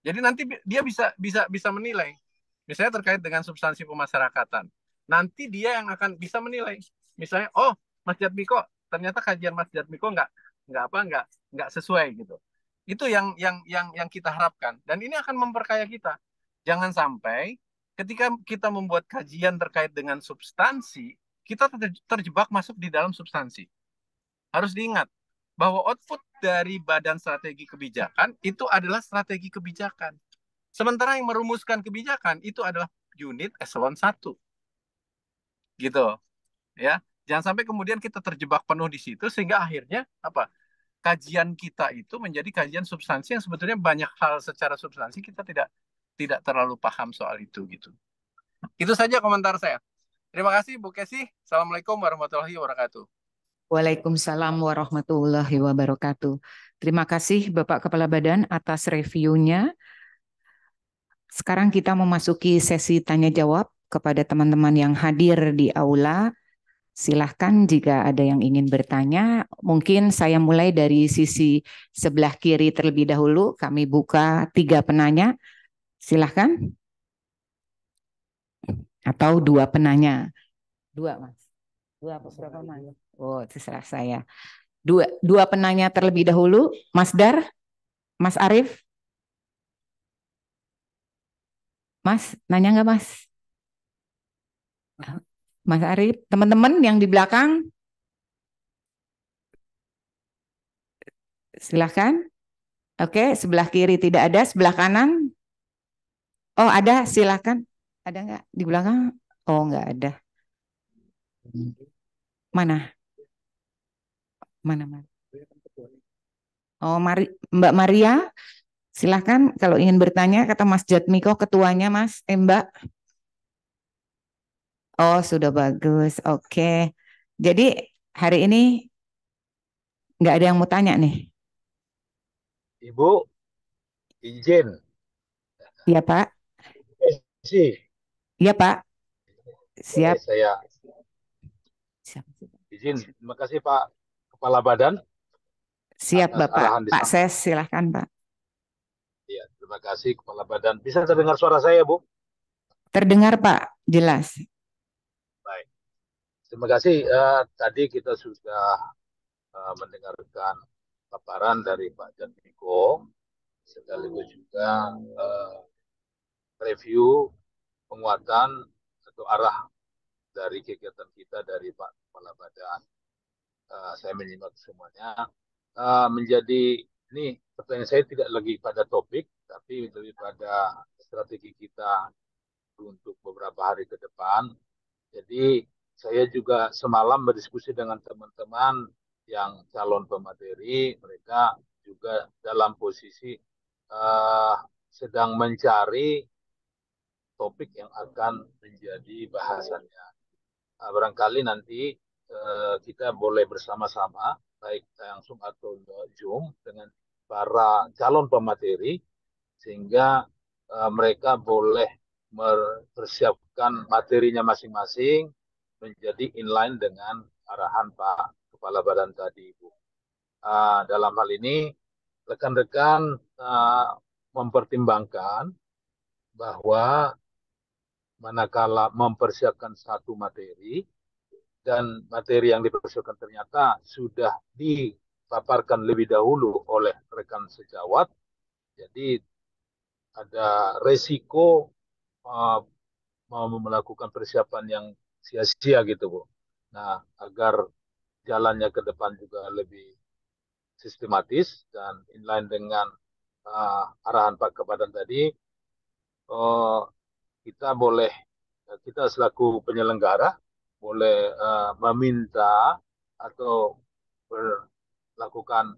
Jadi nanti dia bisa menilai, misalnya terkait dengan substansi pemasyarakatan. Nanti dia yang akan bisa menilai, misalnya, oh Mas Jatmiko, ternyata kajian Mas Jatmiko nggak sesuai gitu. Itu yang kita harapkan. Dan ini akan memperkaya kita. Jangan sampai ketika kita membuat kajian terkait dengan substansi, kita terjebak masuk di dalam substansi. Harus diingat bahwa output dari Badan Strategi Kebijakan itu adalah strategi kebijakan. Sementara yang merumuskan kebijakan itu adalah unit eselon 1. Gitu. Ya. Jangan sampai kemudian kita terjebak penuh di situ sehingga akhirnya apa? Kajian kita itu menjadi kajian substansi yang sebetulnya banyak hal secara substansi kita tidak terlalu paham soal itu gitu. Itu saja komentar saya. Terima kasih Bu Kesi. Assalamualaikum warahmatullahi wabarakatuh. Waalaikumsalam warahmatullahi wabarakatuh. Terima kasih Bapak Kepala Badan atas reviewnya. Sekarang kita memasuki sesi tanya jawab kepada teman-teman yang hadir di aula. Silahkan jika ada yang ingin bertanya. Mungkin saya mulai dari sisi sebelah kiri terlebih dahulu. Kami buka 3 penanya. Silahkan. Atau 2 penanya. 2 Mas. 2 apa berapa Mas? Oh, terserah saya. 2 penanya terlebih dahulu. Mas Dar, Mas Arief. Mas, nanya nggak Mas? Mas Arief, teman-teman yang di belakang, silahkan. Oke, sebelah kiri tidak ada, sebelah kanan. Oh ada, silahkan. Ada nggak di belakang? Oh nggak ada. Mana? Mana? Oh Mbak Maria, silahkan kalau ingin bertanya, kata Mas Jatmiko ketuanya Mas, Mbak. Oh sudah bagus, oke. Jadi hari ini nggak ada yang mau tanya nih. Ibu, izin. Iya Pak. Iya Pak. Siap. Oke, saya izin. Terima kasih Pak Kepala Badan. Siap Bapak. Pak Ses, silahkan Pak. Iya, terima kasih Kepala Badan. Bisa terdengar suara saya, Bu? Terdengar Pak, jelas. Baik. Terima kasih. Tadi kita sudah mendengarkan paparan dari Pak Jatmiko, sekaligus juga review penguatan atau arah dari kegiatan kita dari Pak Kepala Badan. Saya menyimak semuanya. Menjadi ini pertanyaan saya tidak lagi pada topik, tapi lebih pada strategi kita untuk beberapa hari ke depan. Jadi saya juga semalam berdiskusi dengan teman-teman yang calon pemateri, mereka juga dalam posisi sedang mencari topik yang akan menjadi bahasannya. Barangkali nanti kita boleh bersama-sama, baik langsung atau Zoom, dengan para calon pemateri, sehingga mereka boleh mempersiapkan materinya masing-masing menjadi inline dengan arahan Pak Kepala Badan tadi, Ibu. Dalam hal ini, rekan-rekan mempertimbangkan bahwa manakala mempersiapkan satu materi, dan materi yang dipersiapkan ternyata sudah dipaparkan lebih dahulu oleh rekan sejawat, jadi ada resiko mau melakukan persiapan yang sia-sia gitu, Bu. Nah, agar jalannya ke depan juga lebih sistematis dan inline dengan arahan Pak Kabadan tadi, kita selaku penyelenggara boleh meminta atau melakukan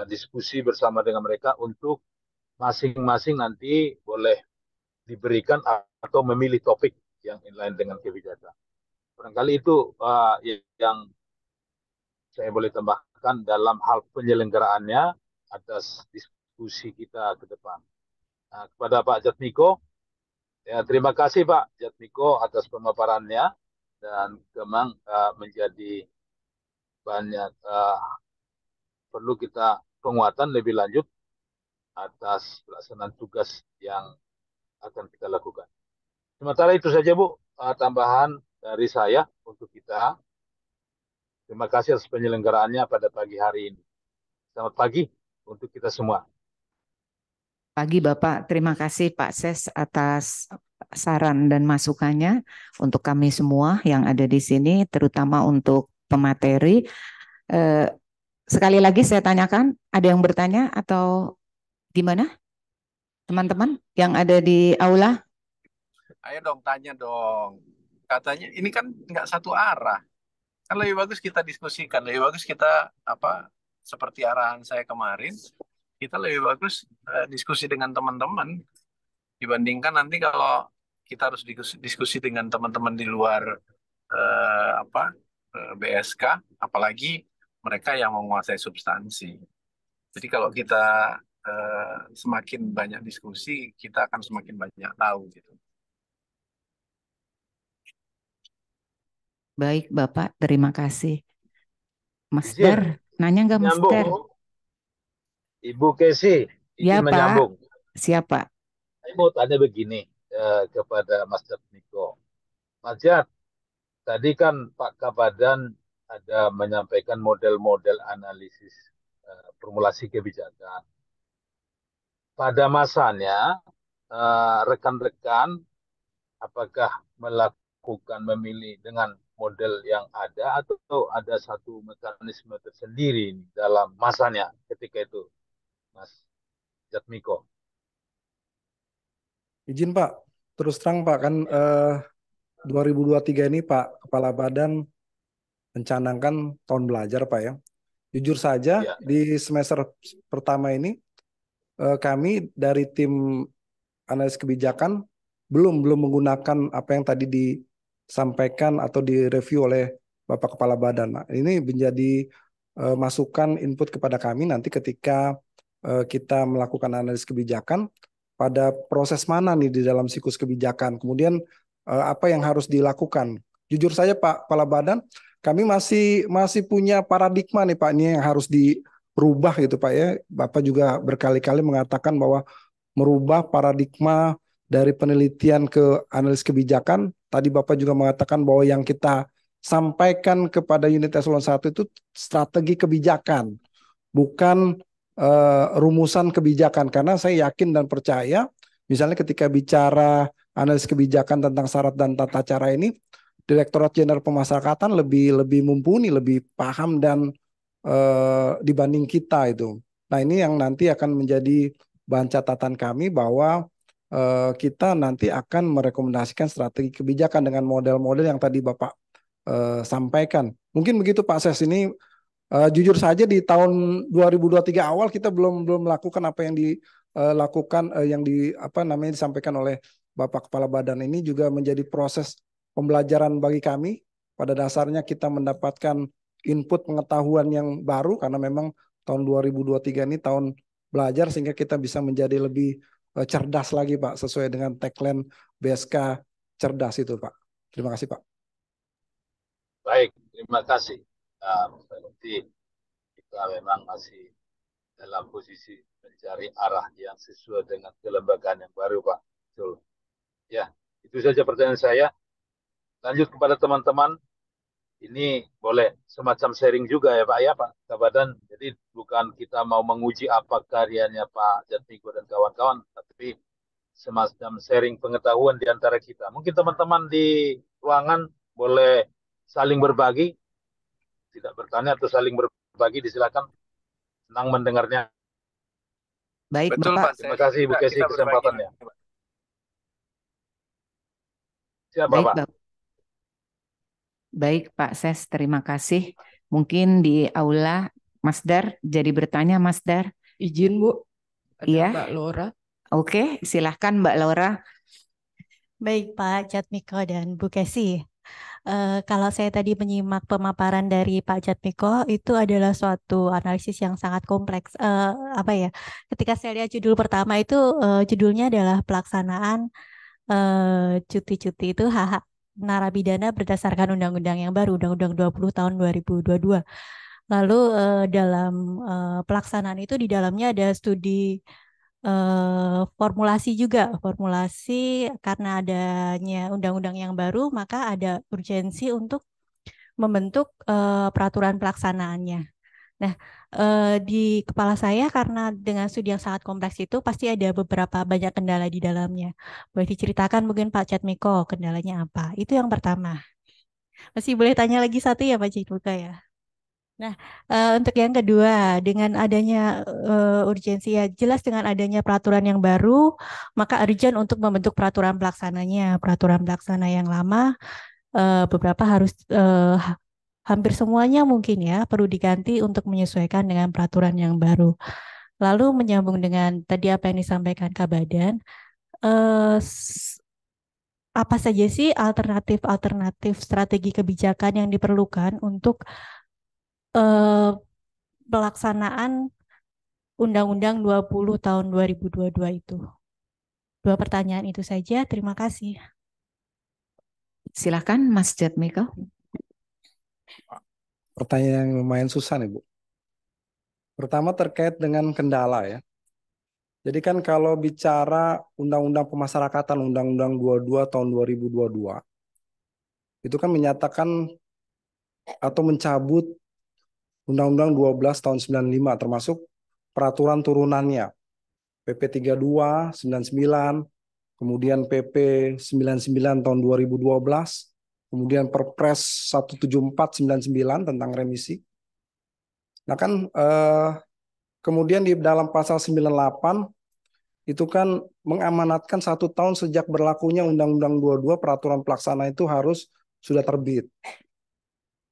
diskusi bersama dengan mereka untuk masing-masing nanti boleh diberikan atau memilih topik yang inline dengan kebijakan. Barangkali itu yang saya boleh tambahkan dalam hal penyelenggaraannya atas diskusi kita ke depan. Nah, kepada Pak Jatmiko, ya, terima kasih Pak Jatmiko atas pemaparannya, dan memang menjadi banyak perlu kita penguatan lebih lanjut atas pelaksanaan tugas yang akan kita lakukan. Sementara itu saja Bu, tambahan dari saya untuk kita. Terima kasih atas penyelenggaraannya pada pagi hari ini. Selamat pagi untuk kita semua. Pagi Bapak, terima kasih Pak Ses atas saran dan masukannya untuk kami semua yang ada di sini, terutama untuk pemateri. Sekali lagi saya tanyakan, ada yang bertanya atau gimana? Teman-teman yang ada di aula? Ayo dong, tanya dong. Katanya ini kan nggak satu arah. Kan lebih bagus kita diskusikan, lebih bagus kita seperti arahan saya kemarin, kita lebih bagus diskusi dengan teman-teman dibandingkan nanti kalau kita harus diskusi dengan teman-teman di luar BSK, apalagi mereka yang menguasai substansi. Jadi kalau kita semakin banyak diskusi, kita akan semakin banyak tahu gitu. Baik Bapak, terima kasih. Mas Izin, Dar, nanya nggak Mas nyambung, Dar? Ibu Kesi, Ya izin Pak, menyambung. siapa? Saya mau tanya begini kepada Mas Jatmiko. Mas Jat, tadi kan Pak Kabadan ada menyampaikan model-model analisis formulasi kebijakan. Pada masanya, rekan-rekan apakah melakukan memilih dengan model yang ada atau ada satu mekanisme tersendiri dalam masanya ketika itu, Mas Jatmiko? Izin Pak, terus terang Pak, kan 2023 ini Pak Kepala Badan mencanangkan tahun belajar Pak ya. Jujur saja Ya. di semester pertama ini kami dari tim analis kebijakan belum menggunakan apa yang tadi disampaikan atau direview oleh Bapak Kepala Badan. Nah, ini menjadi masukan input kepada kami nanti ketika kita melakukan analis kebijakan, pada proses mana nih di dalam siklus kebijakan, kemudian apa yang harus dilakukan. Jujur saja Pak Kepala Badan, kami masih punya paradigma nih Pak, ini yang harus dirubah gitu Pak ya. Bapak juga berkali-kali mengatakan bahwa merubah paradigma dari penelitian ke analis kebijakan. Tadi Bapak juga mengatakan bahwa yang kita sampaikan kepada unit eselon 1 itu strategi kebijakan. bukan rumusan kebijakan. Karena saya yakin dan percaya, misalnya ketika bicara analisis kebijakan tentang syarat dan tata cara ini, Direktorat Jenderal Pemasyarakatan lebih mumpuni, lebih paham dan dibanding kita itu. Nah, ini yang nanti akan menjadi bahan catatan kami bahwa kita nanti akan merekomendasikan strategi kebijakan dengan model-model yang tadi Bapak sampaikan. Mungkin begitu Pak Ses. Ini jujur saja di tahun 2023 awal kita belum melakukan apa yang dilakukan yang disampaikan oleh Bapak Kepala Badan. Ini juga menjadi proses pembelajaran bagi kami. Pada dasarnya kita mendapatkan input pengetahuan yang baru karena memang tahun 2023 ini tahun belajar sehingga kita bisa menjadi lebih cerdas lagi Pak, sesuai dengan tagline BSK cerdas itu Pak. Terima kasih Pak. Baik, terima kasih. Berarti kita memang masih dalam posisi mencari arah yang sesuai dengan kelembagaan yang baru Pak. Betul. Ya, itu saja pertanyaan saya. Lanjut kepada teman-teman. Ini boleh semacam sharing juga ya Pak ya Pak Kabadan. Jadi bukan kita mau menguji apa karyanya Pak Jatmiko dan kawan-kawan, tapi semacam sharing pengetahuan di antara kita. Mungkin teman-teman di ruangan boleh saling berbagi, tidak bertanya atau saling berbagi, disilakan. Senang mendengarnya. Baik, Betul Bapak. Pak, Terima kasih Bu Kesi kita berbagi. kesempatannya. Siapa Baik, Pak? Bapak. Baik, Pak Ses, terima kasih. Mungkin di aula Mas Dar jadi bertanya, Mas Dar. Izin Bu, ada Iya. Mbak Laura. Oke, silahkan Mbak Laura. Baik Pak Jatmiko dan Bu Kesi. Kalau saya tadi menyimak pemaparan dari Pak Jatmiko, itu adalah suatu analisis yang sangat kompleks. Ketika saya lihat judul pertama itu, judulnya adalah pelaksanaan cuti-cuti itu hak narapidana berdasarkan undang-undang yang baru, Undang-Undang 20 tahun 2022. Lalu dalam pelaksanaan itu di dalamnya ada studi formulasi juga, formulasi karena adanya undang-undang yang baru, maka ada urgensi untuk membentuk peraturan pelaksanaannya. Nah, di kepala saya karena dengan studi yang sangat kompleks itu pasti ada beberapa banyak kendala di dalamnya. Boleh diceritakan mungkin Pak Jatmiko kendalanya apa? Itu yang pertama. Masih boleh tanya lagi satu ya Pak Jatmiko ya? Nah, untuk yang kedua, dengan adanya urgensi ya jelas dengan adanya peraturan yang baru, maka urgent untuk membentuk peraturan pelaksananya. Peraturan pelaksana yang lama beberapa harus hampir semuanya mungkin ya perlu diganti untuk menyesuaikan dengan peraturan yang baru. Lalu menyambung dengan tadi apa yang disampaikan Kabadan, apa saja sih alternatif strategi kebijakan yang diperlukan untuk pelaksanaan Undang-Undang 20 tahun 2022 itu? Dua pertanyaan itu saja, terima kasih. Silahkan Mas Jatmiko. Pertanyaan yang lumayan susah nih Bu. Pertama terkait dengan kendala ya. Jadi kan kalau bicara Undang-Undang Pemasyarakatan, Undang-Undang 22 tahun 2022, itu kan menyatakan atau mencabut Undang-Undang 12 tahun 95 termasuk peraturan turunannya. PP 32, 99, kemudian PP 99 tahun 2012, kemudian Perpres 174/99 tentang remisi. Nah kan kemudian di dalam pasal 98 itu kan mengamanatkan 1 tahun sejak berlakunya Undang-Undang 22 peraturan pelaksana itu harus sudah terbit.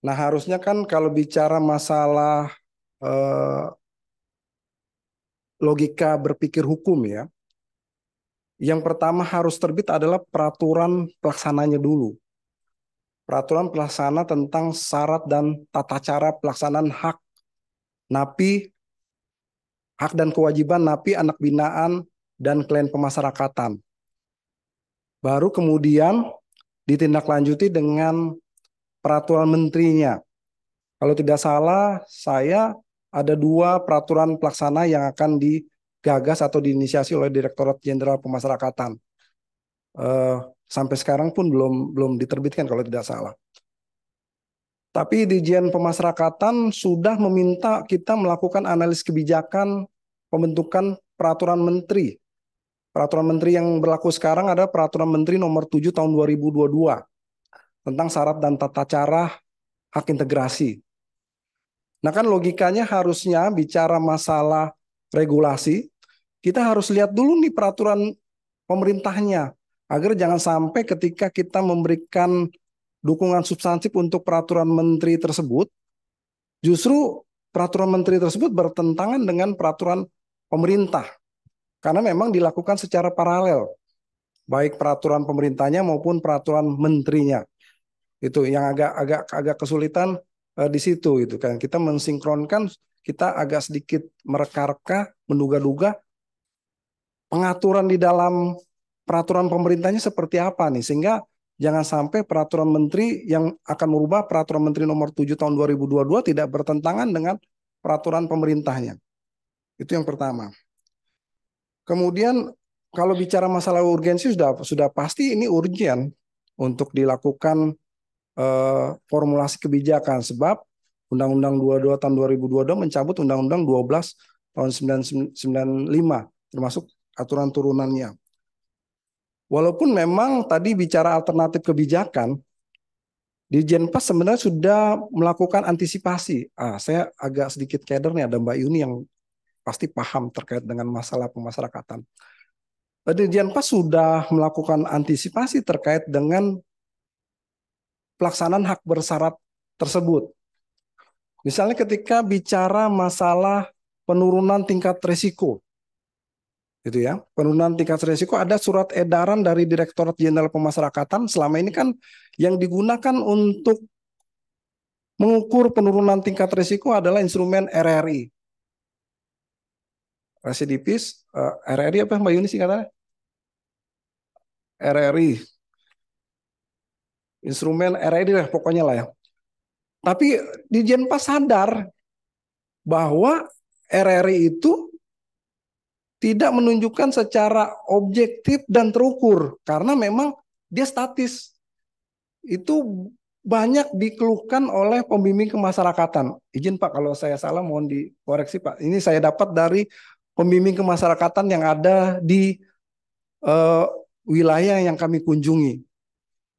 Nah harusnya kan kalau bicara masalah logika berpikir hukum ya, yang pertama harus terbit adalah peraturan pelaksananya dulu. Peraturan pelaksana tentang syarat dan tata cara pelaksanaan hak napi, hak dan kewajiban napi, anak binaan, dan klien pemasyarakatan. Baru kemudian ditindaklanjuti dengan peraturan menterinya. Kalau tidak salah, saya ada 2 peraturan pelaksana yang akan digagas atau diinisiasi oleh Direktorat Jenderal Pemasyarakatan. Sampai sekarang pun belum diterbitkan kalau tidak salah. Tapi Dirjen Pemasyarakatan sudah meminta kita melakukan analisis kebijakan pembentukan peraturan menteri. Peraturan menteri yang berlaku sekarang ada Peraturan Menteri Nomor 7 Tahun 2022 tentang syarat dan tata cara hak integrasi. Nah kan logikanya harusnya bicara masalah regulasi, kita harus lihat dulu nih peraturan pemerintahnya, agar jangan sampai ketika kita memberikan dukungan substansif untuk peraturan menteri tersebut, justru peraturan menteri tersebut bertentangan dengan peraturan pemerintah. Karena memang dilakukan secara paralel, baik peraturan pemerintahnya maupun peraturan menterinya. Itu yang agak kesulitan di situ itu kan. Kita mensinkronkan, kita agak sedikit mereka-reka, menduga-duga pengaturan di dalam peraturan pemerintahnya seperti apa nih, sehingga jangan sampai peraturan menteri yang akan merubah peraturan menteri nomor 7 tahun 2022 tidak bertentangan dengan peraturan pemerintahnya. Itu yang pertama. Kemudian kalau bicara masalah urgensi sudah pasti ini urgent untuk dilakukan formulasi kebijakan, sebab Undang-Undang 22 tahun 2022 mencabut Undang-Undang 12 tahun 1995 termasuk aturan turunannya. Walaupun memang tadi bicara alternatif kebijakan, Dirjenpas sebenarnya sudah melakukan antisipasi. Saya agak sedikit keder nih, ada Mbak Yuni yang pasti paham terkait dengan masalah pemasyarakatan. Dirjenpas sudah melakukan antisipasi terkait dengan pelaksanaan hak bersyarat tersebut. Misalnya ketika bicara masalah penurunan tingkat risiko, gitu ya, penurunan tingkat risiko, ada surat edaran dari Direktorat Jenderal Pemasyarakatan. Selama ini kan yang digunakan untuk mengukur penurunan tingkat risiko adalah instrumen RRI. Residipis, RRI apa Mbak Yuni singkatannya? RRI. Instrumen RRI lah pokoknya lah ya. Tapi Dirjenpas sadar bahwa RRI itu tidak menunjukkan secara objektif dan terukur karena memang dia statis. Itu banyak dikeluhkan oleh pembimbing kemasyarakatan. Izin Pak kalau saya salah mohon dikoreksi Pak. Ini saya dapat dari pembimbing kemasyarakatan yang ada di wilayah yang kami kunjungi.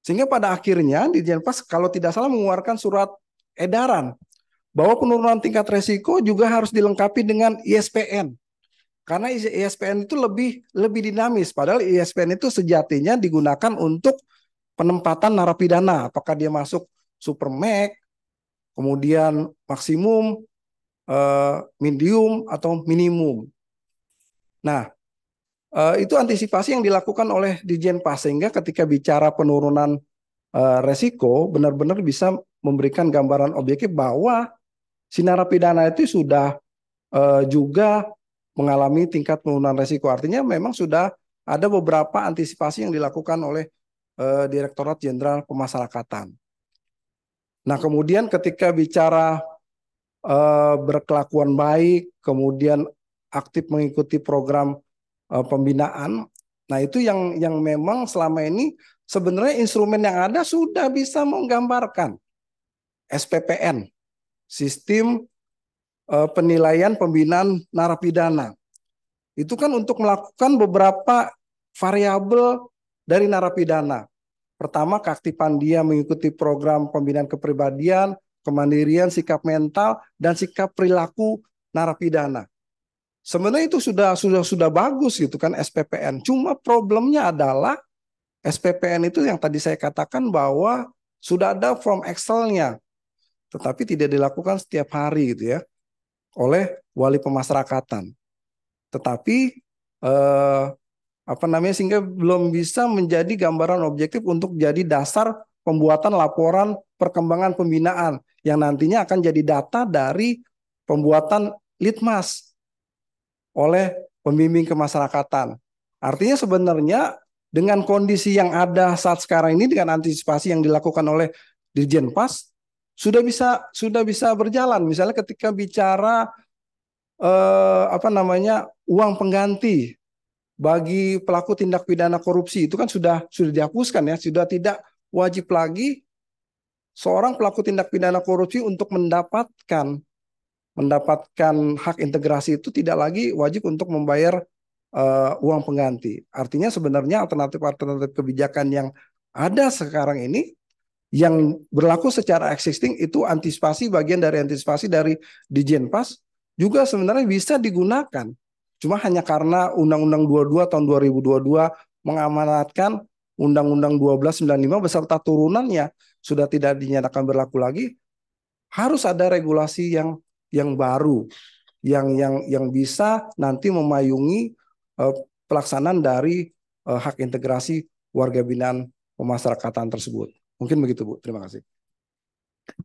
Sehingga pada akhirnya Dirjenpas kalau tidak salah mengeluarkan surat edaran bahwa penurunan tingkat resiko juga harus dilengkapi dengan ISPN. Karena ISPN itu lebih dinamis, padahal ISPN itu sejatinya digunakan untuk penempatan narapidana, apakah dia masuk supermax, kemudian maksimum, medium atau minimum. Nah, itu antisipasi yang dilakukan oleh Dirjenpas sehingga ketika bicara penurunan resiko benar-benar bisa memberikan gambaran objektif bahwa si narapidana itu sudah juga mengalami tingkat penurunan resiko. Artinya memang sudah ada beberapa antisipasi yang dilakukan oleh Direktorat Jenderal Pemasyarakatan. Nah, kemudian ketika bicara berkelakuan baik, kemudian aktif mengikuti program pembinaan, nah itu yang memang selama ini sebenarnya instrumen yang ada sudah bisa menggambarkan SPPN, sistem penilaian pembinaan narapidana. Itu kan untuk melakukan beberapa variabel dari narapidana. Pertama, keaktifan dia mengikuti program pembinaan kepribadian, kemandirian, sikap mental, dan sikap perilaku narapidana. Sebenarnya itu sudah bagus gitu kan SPPN. Cuma problemnya adalah SPPN itu yang tadi saya katakan bahwa sudah ada form Excel-nya, tetapi tidak dilakukan setiap hari gitu ya oleh wali pemasyarakatan. Tetapi sehingga belum bisa menjadi gambaran objektif untuk jadi dasar pembuatan laporan perkembangan pembinaan yang nantinya akan jadi data dari pembuatan litmas oleh pembimbing kemasyarakatan. Artinya sebenarnya dengan kondisi yang ada saat sekarang ini dengan antisipasi yang dilakukan oleh Dirjenpas sudah bisa berjalan. Misalnya ketika bicara uang pengganti bagi pelaku tindak pidana korupsi itu kan sudah dihapuskan ya, sudah tidak wajib lagi seorang pelaku tindak pidana korupsi untuk mendapatkan hak integrasi itu tidak lagi wajib untuk membayar uang pengganti. Artinya sebenarnya alternatif kebijakan yang ada sekarang ini yang berlaku secara existing itu bagian dari antisipasi dari Dijenpas juga sebenarnya bisa digunakan. Cuma hanya karena Undang-Undang 22 tahun 2022 mengamanatkan Undang-Undang 1295 beserta turunannya sudah tidak dinyatakan berlaku lagi, harus ada regulasi yang baru yang bisa nanti memayungi pelaksanaan dari hak integrasi warga binaan pemasyarakatan tersebut. Mungkin begitu, Bu. Terima kasih.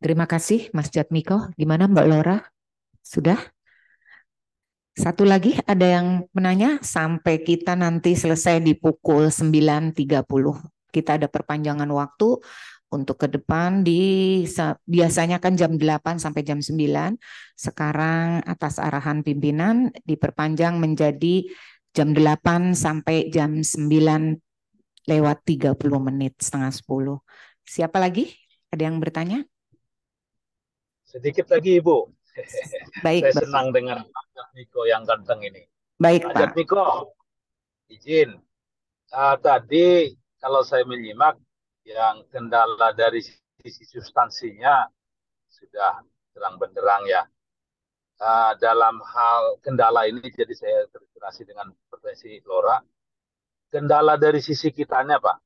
Terima kasih, Mas Jatmiko. Gimana, Mbak Lora? Sudah? Satu lagi ada yang menanya sampai kita nanti selesai di pukul 9.30. Kita ada perpanjangan waktu untuk ke depan biasanya kan jam 8 sampai jam 9. Sekarang atas arahan pimpinan diperpanjang menjadi jam 8 sampai jam 9 lewat 30 menit, setengah 10. Siapa lagi? Ada yang bertanya? Sedikit lagi, Ibu. Baik, Saya senang dengan Pak Jatmiko yang ganteng ini. Baik, Pak Pak. Jatmiko, izin. Tadi kalau saya menyimak yang kendala dari sisi substansinya sudah terang benderang ya. Dalam hal kendala ini, jadi saya terinspirasi dengan pertanyaan Lora. Kendala dari sisi kitanya, Pak.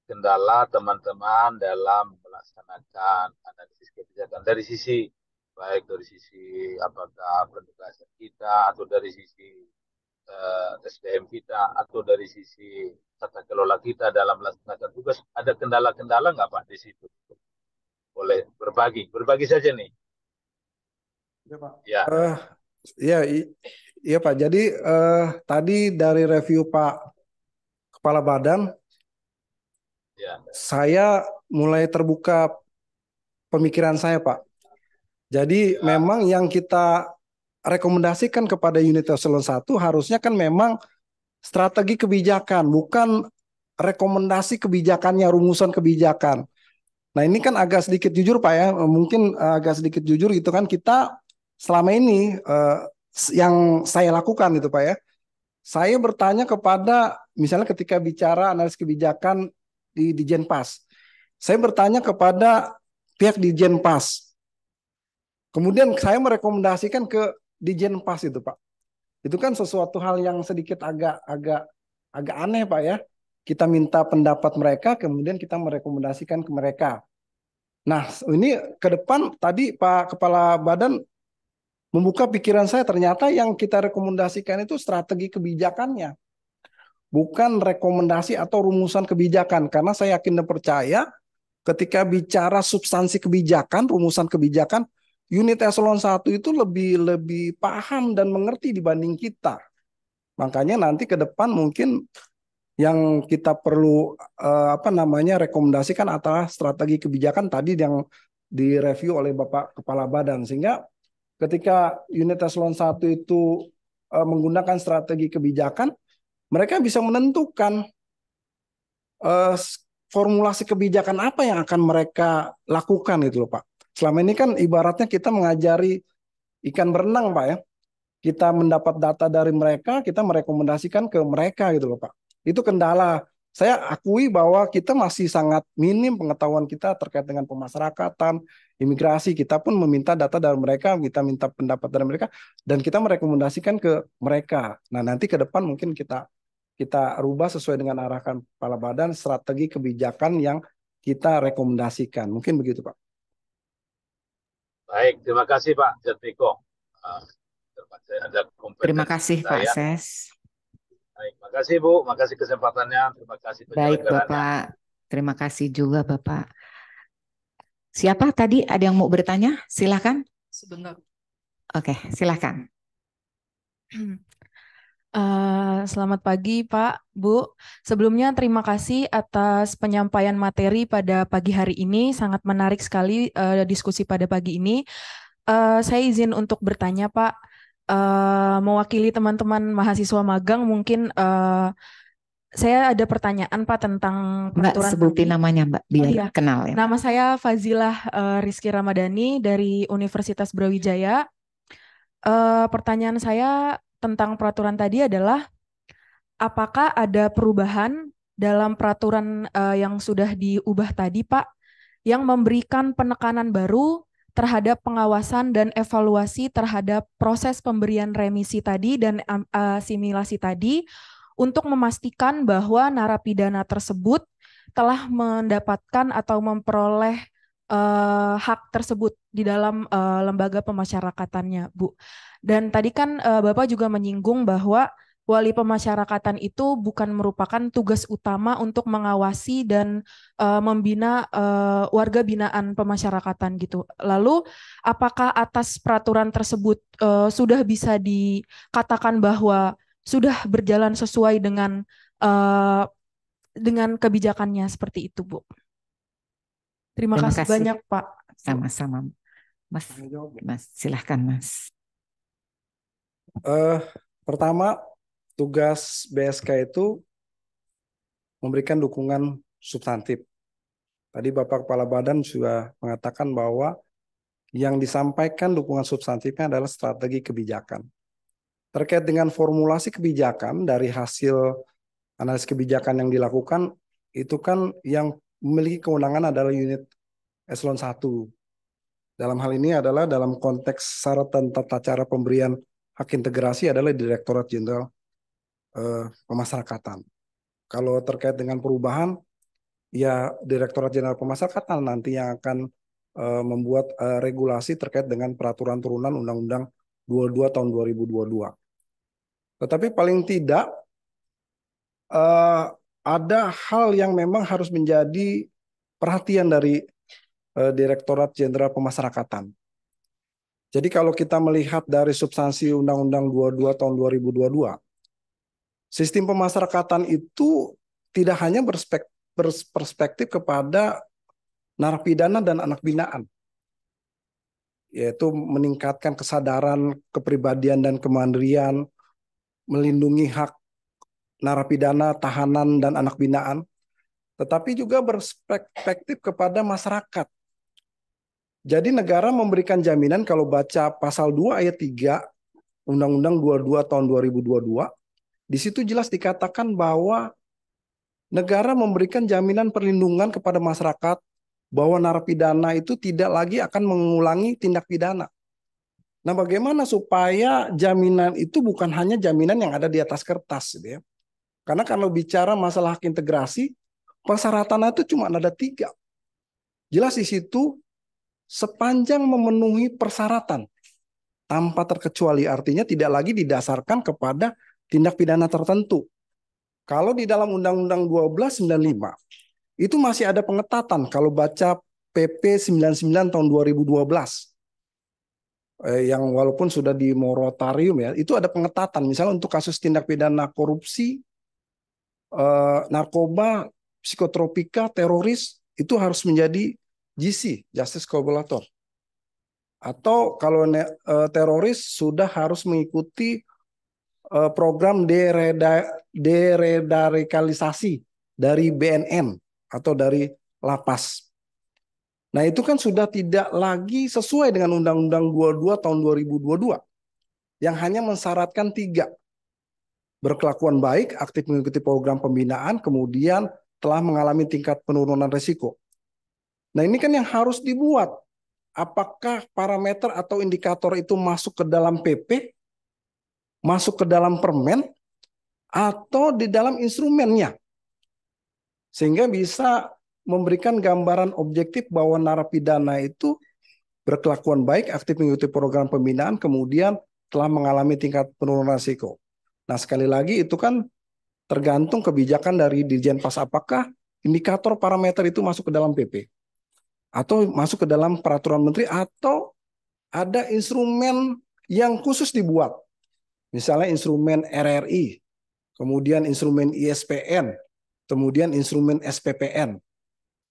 Kendala teman-teman dalam melaksanakan analisis kebijakan dari sisi baik dari sisi apakah penugasan kita atau dari sisi SDM kita atau dari sisi tata kelola kita dalam melaksanakan tugas, ada kendala-kendala nggak Pak di situ? Boleh berbagi saja nih. Ya Pak. Ya. Iya Pak. Jadi tadi dari review Pak Kepala Badan, ya, saya mulai terbuka pemikiran saya Pak. Jadi memang yang kita rekomendasikan kepada unit eselon 1 harusnya kan memang strategi kebijakan, bukan rekomendasi kebijakannya, rumusan kebijakan. Nah ini kan agak sedikit jujur Pak ya, mungkin agak sedikit jujur gitu kan, kita selama ini yang saya lakukan itu Pak ya, saya bertanya kepada misalnya ketika bicara analisis kebijakan di Dijenpas, saya bertanya kepada pihak Dijenpas. Kemudian saya merekomendasikan ke Dijenpas itu Pak. Itu kan sesuatu hal yang sedikit agak aneh Pak ya. Kita minta pendapat mereka, kemudian kita merekomendasikan ke mereka. Nah ini ke depan tadi Pak Kepala Badan membuka pikiran saya, ternyata yang kita rekomendasikan itu strategi kebijakannya. Bukan rekomendasi atau rumusan kebijakan. Karena saya yakin dan percaya ketika bicara substansi kebijakan, rumusan kebijakan, unit eselon 1 itu lebih paham dan mengerti dibanding kita. Makanya nanti ke depan mungkin yang kita perlu rekomendasikan adalah strategi kebijakan tadi yang direview oleh Bapak Kepala Badan. Sehingga ketika unit eselon 1 itu menggunakan strategi kebijakan, mereka bisa menentukan formulasi kebijakan apa yang akan mereka lakukan itu loh Pak. Selama ini kan ibaratnya kita mengajari ikan berenang Pak ya. Kita mendapat data dari mereka, kita merekomendasikan ke mereka gitu loh Pak. Itu kendala. Saya akui bahwa kita masih sangat minim pengetahuan kita terkait dengan pemasyarakatan, imigrasi. Kita pun meminta data dari mereka, kita minta pendapat dari mereka, dan kita merekomendasikan ke mereka. Nah nanti ke depan mungkin kita rubah sesuai dengan arahan Kepala Badan strategi kebijakan yang kita rekomendasikan. Mungkin begitu Pak. Baik, terima kasih Pak Jatmiko. Terima kasih Pak Ses. Baik, makasih Bu, makasih kesempatannya, terima kasih Baik Bapak, terima kasih juga Bapak. Siapa tadi ada yang mau bertanya? Silakan. Sebentar. Oke, silakan. Selamat pagi Pak, Bu. Sebelumnya terima kasih atas penyampaian materi pada pagi hari ini. Sangat menarik sekali diskusi pada pagi ini. Saya izin untuk bertanya Pak. Mewakili teman-teman mahasiswa magang mungkin Saya ada pertanyaan Pak tentang Mbak, peraturan sebutin tadi. namanya Mbak, biar Iya. kenal ya. Nama saya Fazilah Rizky Ramadhani dari Universitas Brawijaya. Pertanyaan saya tentang peraturan tadi adalah, apakah ada perubahan dalam peraturan yang sudah diubah tadi, Pak, yang memberikan penekanan baru terhadap pengawasan dan evaluasi terhadap proses pemberian remisi tadi dan asimilasi tadi, untuk memastikan bahwa narapidana tersebut telah mendapatkan atau memperoleh hak tersebut di dalam lembaga pemasyarakatannya, Bu. Dan tadi kan Bapak juga menyinggung bahwa wali pemasyarakatan itu bukan merupakan tugas utama untuk mengawasi dan membina warga binaan pemasyarakatan gitu. Lalu, apakah atas peraturan tersebut sudah bisa dikatakan bahwa sudah berjalan sesuai dengan kebijakannya seperti itu, Bu? Terima Terima kasih kasih. banyak, Pak. Sama-sama. Mas, silahkan Mas. Pertama, tugas BSK itu memberikan dukungan substantif. Tadi Bapak Kepala Badan sudah mengatakan bahwa yang disampaikan dukungan substantifnya adalah strategi kebijakan. Terkait dengan formulasi kebijakan dari hasil analisis kebijakan yang dilakukan, itu kan yang memiliki kewenangan adalah unit eselon 1. Dalam hal ini adalah dalam konteks syarat dan tata cara pemberian hak integrasi adalah Direktorat Jenderal Pemasyarakatan. Kalau terkait dengan perubahan, ya Direktorat Jenderal Pemasyarakatan nanti yang akan membuat regulasi terkait dengan peraturan turunan Undang-Undang 22 tahun 2022. Tetapi paling tidak ada hal yang memang harus menjadi perhatian dari Direktorat Jenderal Pemasyarakatan. Jadi kalau kita melihat dari substansi Undang-Undang 22 tahun 2022, sistem pemasyarakatan itu tidak hanya berperspektif kepada narapidana dan anak binaan, yaitu meningkatkan kesadaran, kepribadian, dan kemandirian, melindungi hak narapidana, tahanan, dan anak binaan, tetapi juga berperspektif kepada masyarakat. Jadi negara memberikan jaminan, kalau baca pasal 2 ayat 3 Undang-Undang 22 tahun 2022, di situ jelas dikatakan bahwa negara memberikan jaminan perlindungan kepada masyarakat bahwa narapidana itu tidak lagi akan mengulangi tindak pidana. Nah, bagaimana supaya jaminan itu bukan hanya jaminan yang ada di atas kertas, gitu ya? Karena kalau bicara masalah hak integrasi, persyaratannya itu cuma ada 3. Jelas di situ sepanjang memenuhi persyaratan tanpa terkecuali, artinya tidak lagi didasarkan kepada tindak pidana tertentu. Kalau di dalam Undang-Undang 1295 itu masih ada pengetatan. Kalau baca PP 99 tahun 2012 yang walaupun sudah di moratorium ya, itu ada pengetatan. Misalnya untuk kasus tindak pidana korupsi, narkoba, psikotropika, teroris, itu harus menjadi JC, Justice Collaborator. Atau kalau teroris sudah harus mengikuti program deradikalisasi dari BNN atau dari lapas. Nah, itu kan sudah tidak lagi sesuai dengan Undang-Undang 22 tahun 2022 yang hanya mensyaratkan 3. Berkelakuan baik, aktif mengikuti program pembinaan, kemudian telah mengalami tingkat penurunan risiko. Nah, ini kan yang harus dibuat. Apakah parameter atau indikator itu masuk ke dalam PP, masuk ke dalam permen, atau di dalam instrumennya, sehingga bisa memberikan gambaran objektif bahwa narapidana itu berkelakuan baik, aktif mengikuti program pembinaan, kemudian telah mengalami tingkat penurunan risiko. Nah, sekali lagi itu kan tergantung kebijakan dari Dirjen Pas, apakah indikator parameter itu masuk ke dalam PP atau masuk ke dalam peraturan menteri, atau ada instrumen yang khusus dibuat. Misalnya instrumen RRI, kemudian instrumen ISPN, kemudian instrumen SPPN.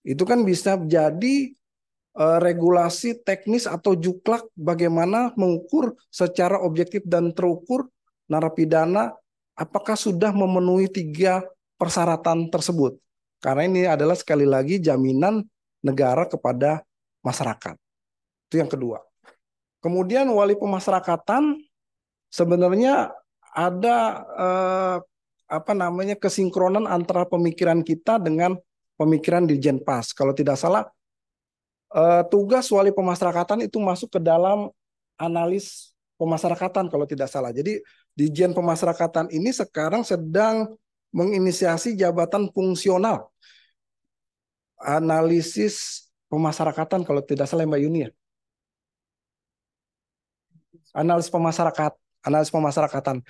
Itu kan bisa jadi regulasi teknis atau juklak bagaimana mengukur secara objektif dan terukur narapidana apakah sudah memenuhi 3 persyaratan tersebut. Karena ini adalah sekali lagi jaminan negara kepada masyarakat. Itu yang kedua. Kemudian wali pemasyarakatan sebenarnya ada kesinkronan antara pemikiran kita dengan pemikiran Dirjen Pas. Kalau tidak salah, tugas wali pemasyarakatan itu masuk ke dalam analis pemasyarakatan kalau tidak salah. Jadi Dirjen Pemasyarakatan ini sekarang sedang menginisiasi jabatan fungsional analisis pemasyarakatan kalau tidak salah Mbak Yuni ya. Analis pemasyarakatan.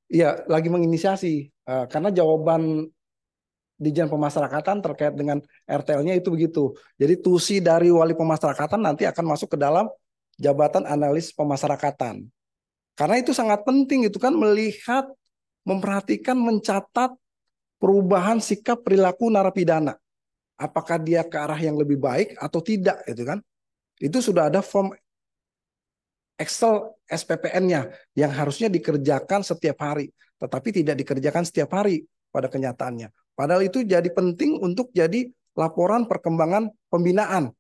Iya, lagi menginisiasi karena jawaban Dirjen Pemasyarakatan terkait dengan RTL-nya itu begitu. Jadi tusi dari wali pemasyarakatan nanti akan masuk ke dalam jabatan analis pemasyarakatan. Karena itu sangat penting itu kan melihat, memperhatikan, mencatat perubahan sikap perilaku narapidana. Apakah dia ke arah yang lebih baik atau tidak itu kan. Itu sudah ada form Excel SPPN-nya yang harusnya dikerjakan setiap hari, tetapi tidak dikerjakan setiap hari pada kenyataannya. Padahal itu jadi penting untuk jadi laporan perkembangan pembinaan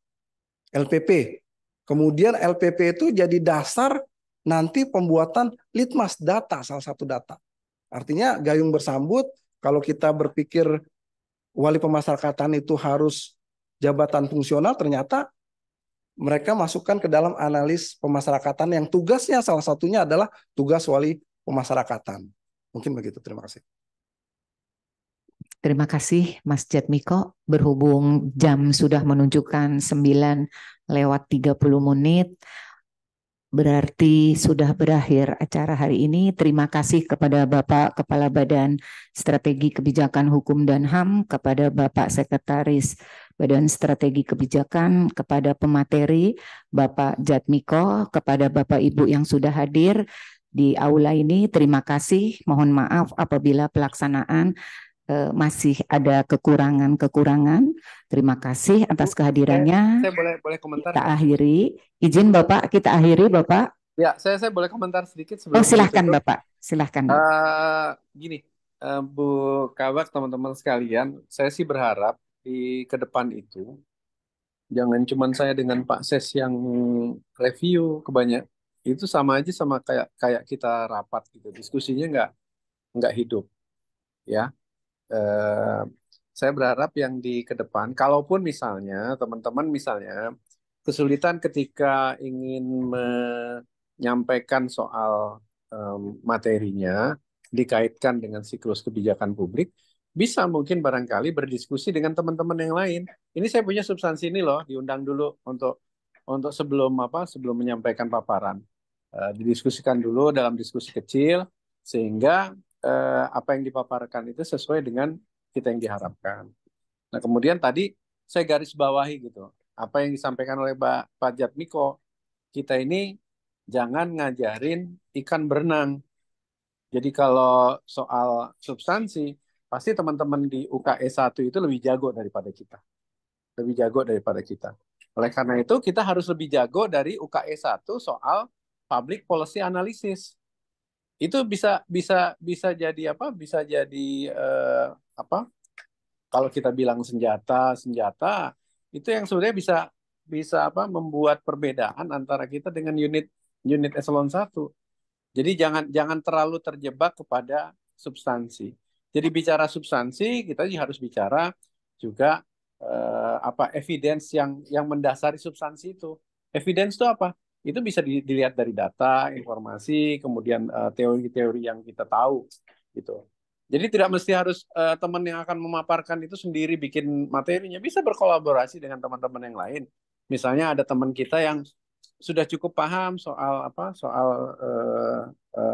LPP. Kemudian LPP itu jadi dasar nanti pembuatan litmas data, salah satu data. Artinya gayung bersambut, kalau kita berpikir wali pemasyarakatan itu harus jabatan fungsional, ternyata mereka masukkan ke dalam analis pemasyarakatan yang tugasnya salah satunya adalah tugas wali pemasyarakatan. Mungkin begitu, terima kasih. Terima kasih Mas Jatmiko. Berhubung jam sudah menunjukkan 9:30, berarti sudah berakhir acara hari ini. Terima kasih kepada Bapak Kepala Badan Strategi Kebijakan Hukum dan HAM, kepada Bapak Sekretaris Badan Strategi Kebijakan, kepada pemateri Bapak Jatmiko, kepada Bapak Ibu yang sudah hadir di aula ini. Terima kasih. Mohon maaf apabila pelaksanaan masih ada kekurangan-kekurangan. Terima kasih atas kehadirannya. Saya boleh komentar. Kita akhiri. Izin Bapak, kita akhiri Bapak. Ya, saya boleh komentar sedikit sebelum silahkan Bapak. Silahkan. Gini, Bu Kabak, teman-teman sekalian, saya sih berharap di ke depan itu jangan cuma saya dengan Pak Ses yang review kebanyak. Itu sama aja sama kayak kita rapat gitu. Diskusinya nggak hidup, ya. Saya berharap yang di ke depan, kalaupun misalnya teman-teman misalnya kesulitan ketika ingin menyampaikan soal materinya dikaitkan dengan siklus kebijakan publik, bisa mungkin barangkali berdiskusi dengan teman-teman yang lain. Ini saya punya substansi ini loh, diundang dulu untuk sebelum menyampaikan paparan. Didiskusikan dulu dalam diskusi kecil sehingga apa yang dipaparkan itu sesuai dengan kita yang diharapkan. Nah, kemudian tadi saya garis bawahi gitu, apa yang disampaikan oleh Pak Jatmiko, kita ini jangan ngajarin ikan berenang. Jadi kalau soal substansi, pasti teman-teman di UKE 1 itu lebih jago daripada kita. Lebih jago daripada kita. Oleh karena itu, kita harus lebih jago dari UKE 1 soal public policy analysis. Itu bisa jadi apa? Bisa jadi kalau kita bilang senjata itu yang sebenarnya bisa membuat perbedaan antara kita dengan unit eselon 1. Jadi jangan terlalu terjebak kepada substansi. Jadi bicara substansi, kita harus bicara juga evidence yang mendasari substansi itu. Evidence itu apa? Itu bisa dilihat dari data, informasi, kemudian teori-teori yang kita tahu gitu. Jadi tidak mesti harus teman yang akan memaparkan itu sendiri bikin materinya, bisa berkolaborasi dengan teman-teman yang lain. Misalnya ada teman kita yang sudah cukup paham soal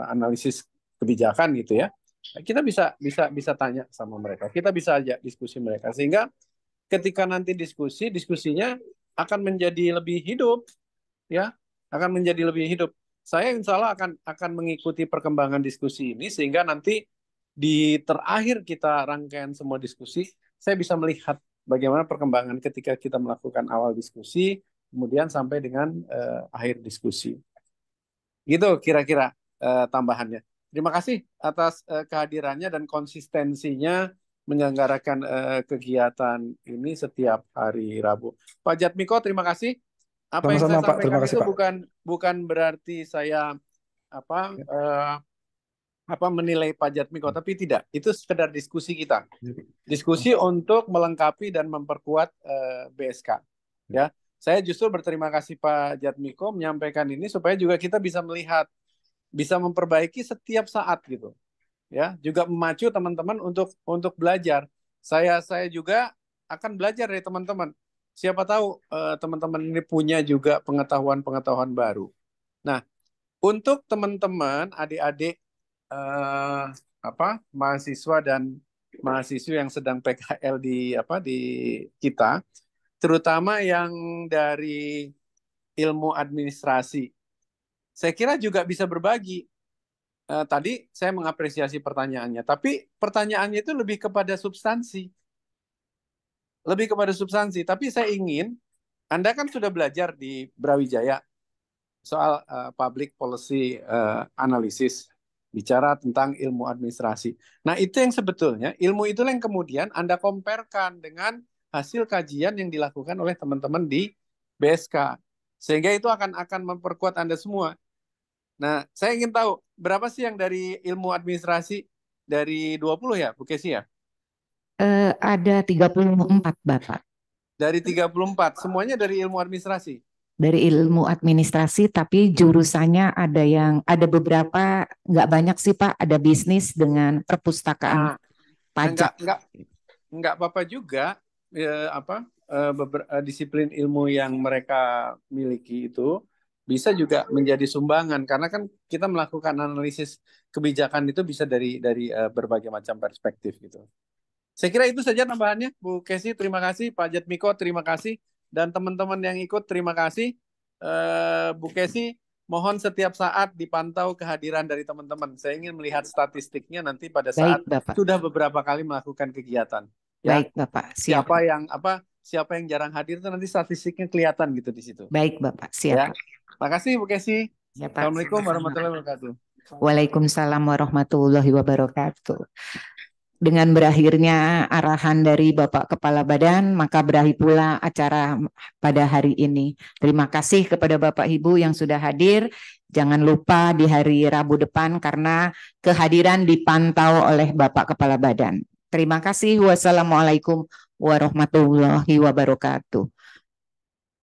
analisis kebijakan gitu ya. Kita bisa tanya sama mereka, kita bisa ajak diskusi mereka sehingga ketika nanti diskusinya akan menjadi lebih hidup, ya. Akan menjadi lebih hidup. Saya insya Allah akan mengikuti perkembangan diskusi ini sehingga nanti di terakhir kita rangkaian semua diskusi, saya bisa melihat bagaimana perkembangan ketika kita melakukan awal diskusi, kemudian sampai dengan akhir diskusi. Gitu kira-kira tambahannya. Terima kasih atas kehadirannya dan konsistensinya menyelenggarakan kegiatan ini setiap hari Rabu. Pak Jatmiko, terima kasih. Apa yang saya Sama-sama Pak, terima sampaikan kasih itu Pak. bukan berarti saya menilai Pak Jatmiko, tapi tidak. Itu sekedar diskusi kita. Diskusi untuk melengkapi dan memperkuat BSK. Ya, saya justru berterima kasih Pak Jatmiko menyampaikan ini supaya juga kita bisa melihat, bisa memperbaiki setiap saat gitu. Ya, juga memacu teman-teman untuk belajar. Saya juga akan belajar dari teman-teman. Siapa tahu teman-teman ini punya juga pengetahuan-pengetahuan baru. Nah, untuk teman-teman, adik-adik mahasiswa dan mahasiswa yang sedang PKL di kita, terutama yang dari ilmu administrasi, saya kira juga bisa berbagi. Tadi saya mengapresiasi pertanyaannya, tapi pertanyaannya itu lebih kepada substansi. Lebih kepada substansi, tapi saya ingin, Anda kan sudah belajar di Brawijaya soal public policy analysis, bicara tentang ilmu administrasi. Nah, itu yang sebetulnya, ilmu itulah yang kemudian Anda comparekan dengan hasil kajian yang dilakukan oleh teman-teman di BSK. Sehingga itu akan memperkuat Anda semua. Nah, saya ingin tahu, berapa sih yang dari ilmu administrasi? Dari 20 ya, Bu Kesi ya? Ada 34, Bapak. Dari 34, semuanya dari ilmu administrasi? Dari ilmu administrasi, tapi jurusannya ada beberapa, nggak banyak sih Pak, ada bisnis dengan perpustakaan pajak. Enggak apa-apa juga, disiplin ilmu yang mereka miliki itu bisa juga menjadi sumbangan, karena kan kita melakukan analisis kebijakan itu bisa dari berbagai macam perspektif gitu. Saya kira itu saja tambahannya, Bu Kesi. Terima kasih, Pak Jatmiko. Terima kasih, dan teman-teman yang ikut. Terima kasih, Bu Kesi. Mohon setiap saat dipantau kehadiran dari teman-teman. Saya ingin melihat statistiknya nanti pada saat sudah beberapa kali melakukan kegiatan. Ya. Baik, Bapak. Siap. Siapa yang jarang hadir itu nanti statistiknya kelihatan gitu di situ. Baik, Bapak. Siap. Ya. Makasih Bu Kesi. Ya, Pak. Assalamualaikum warahmatullahi wabarakatuh. Waalaikumsalam warahmatullahi wabarakatuh. Dengan berakhirnya arahan dari Bapak Kepala Badan, maka berakhir pula acara pada hari ini. Terima kasih kepada Bapak Ibu yang sudah hadir. Jangan lupa di hari Rabu depan karena kehadiran dipantau oleh Bapak Kepala Badan. Terima kasih. Wassalamualaikum warahmatullahi wabarakatuh.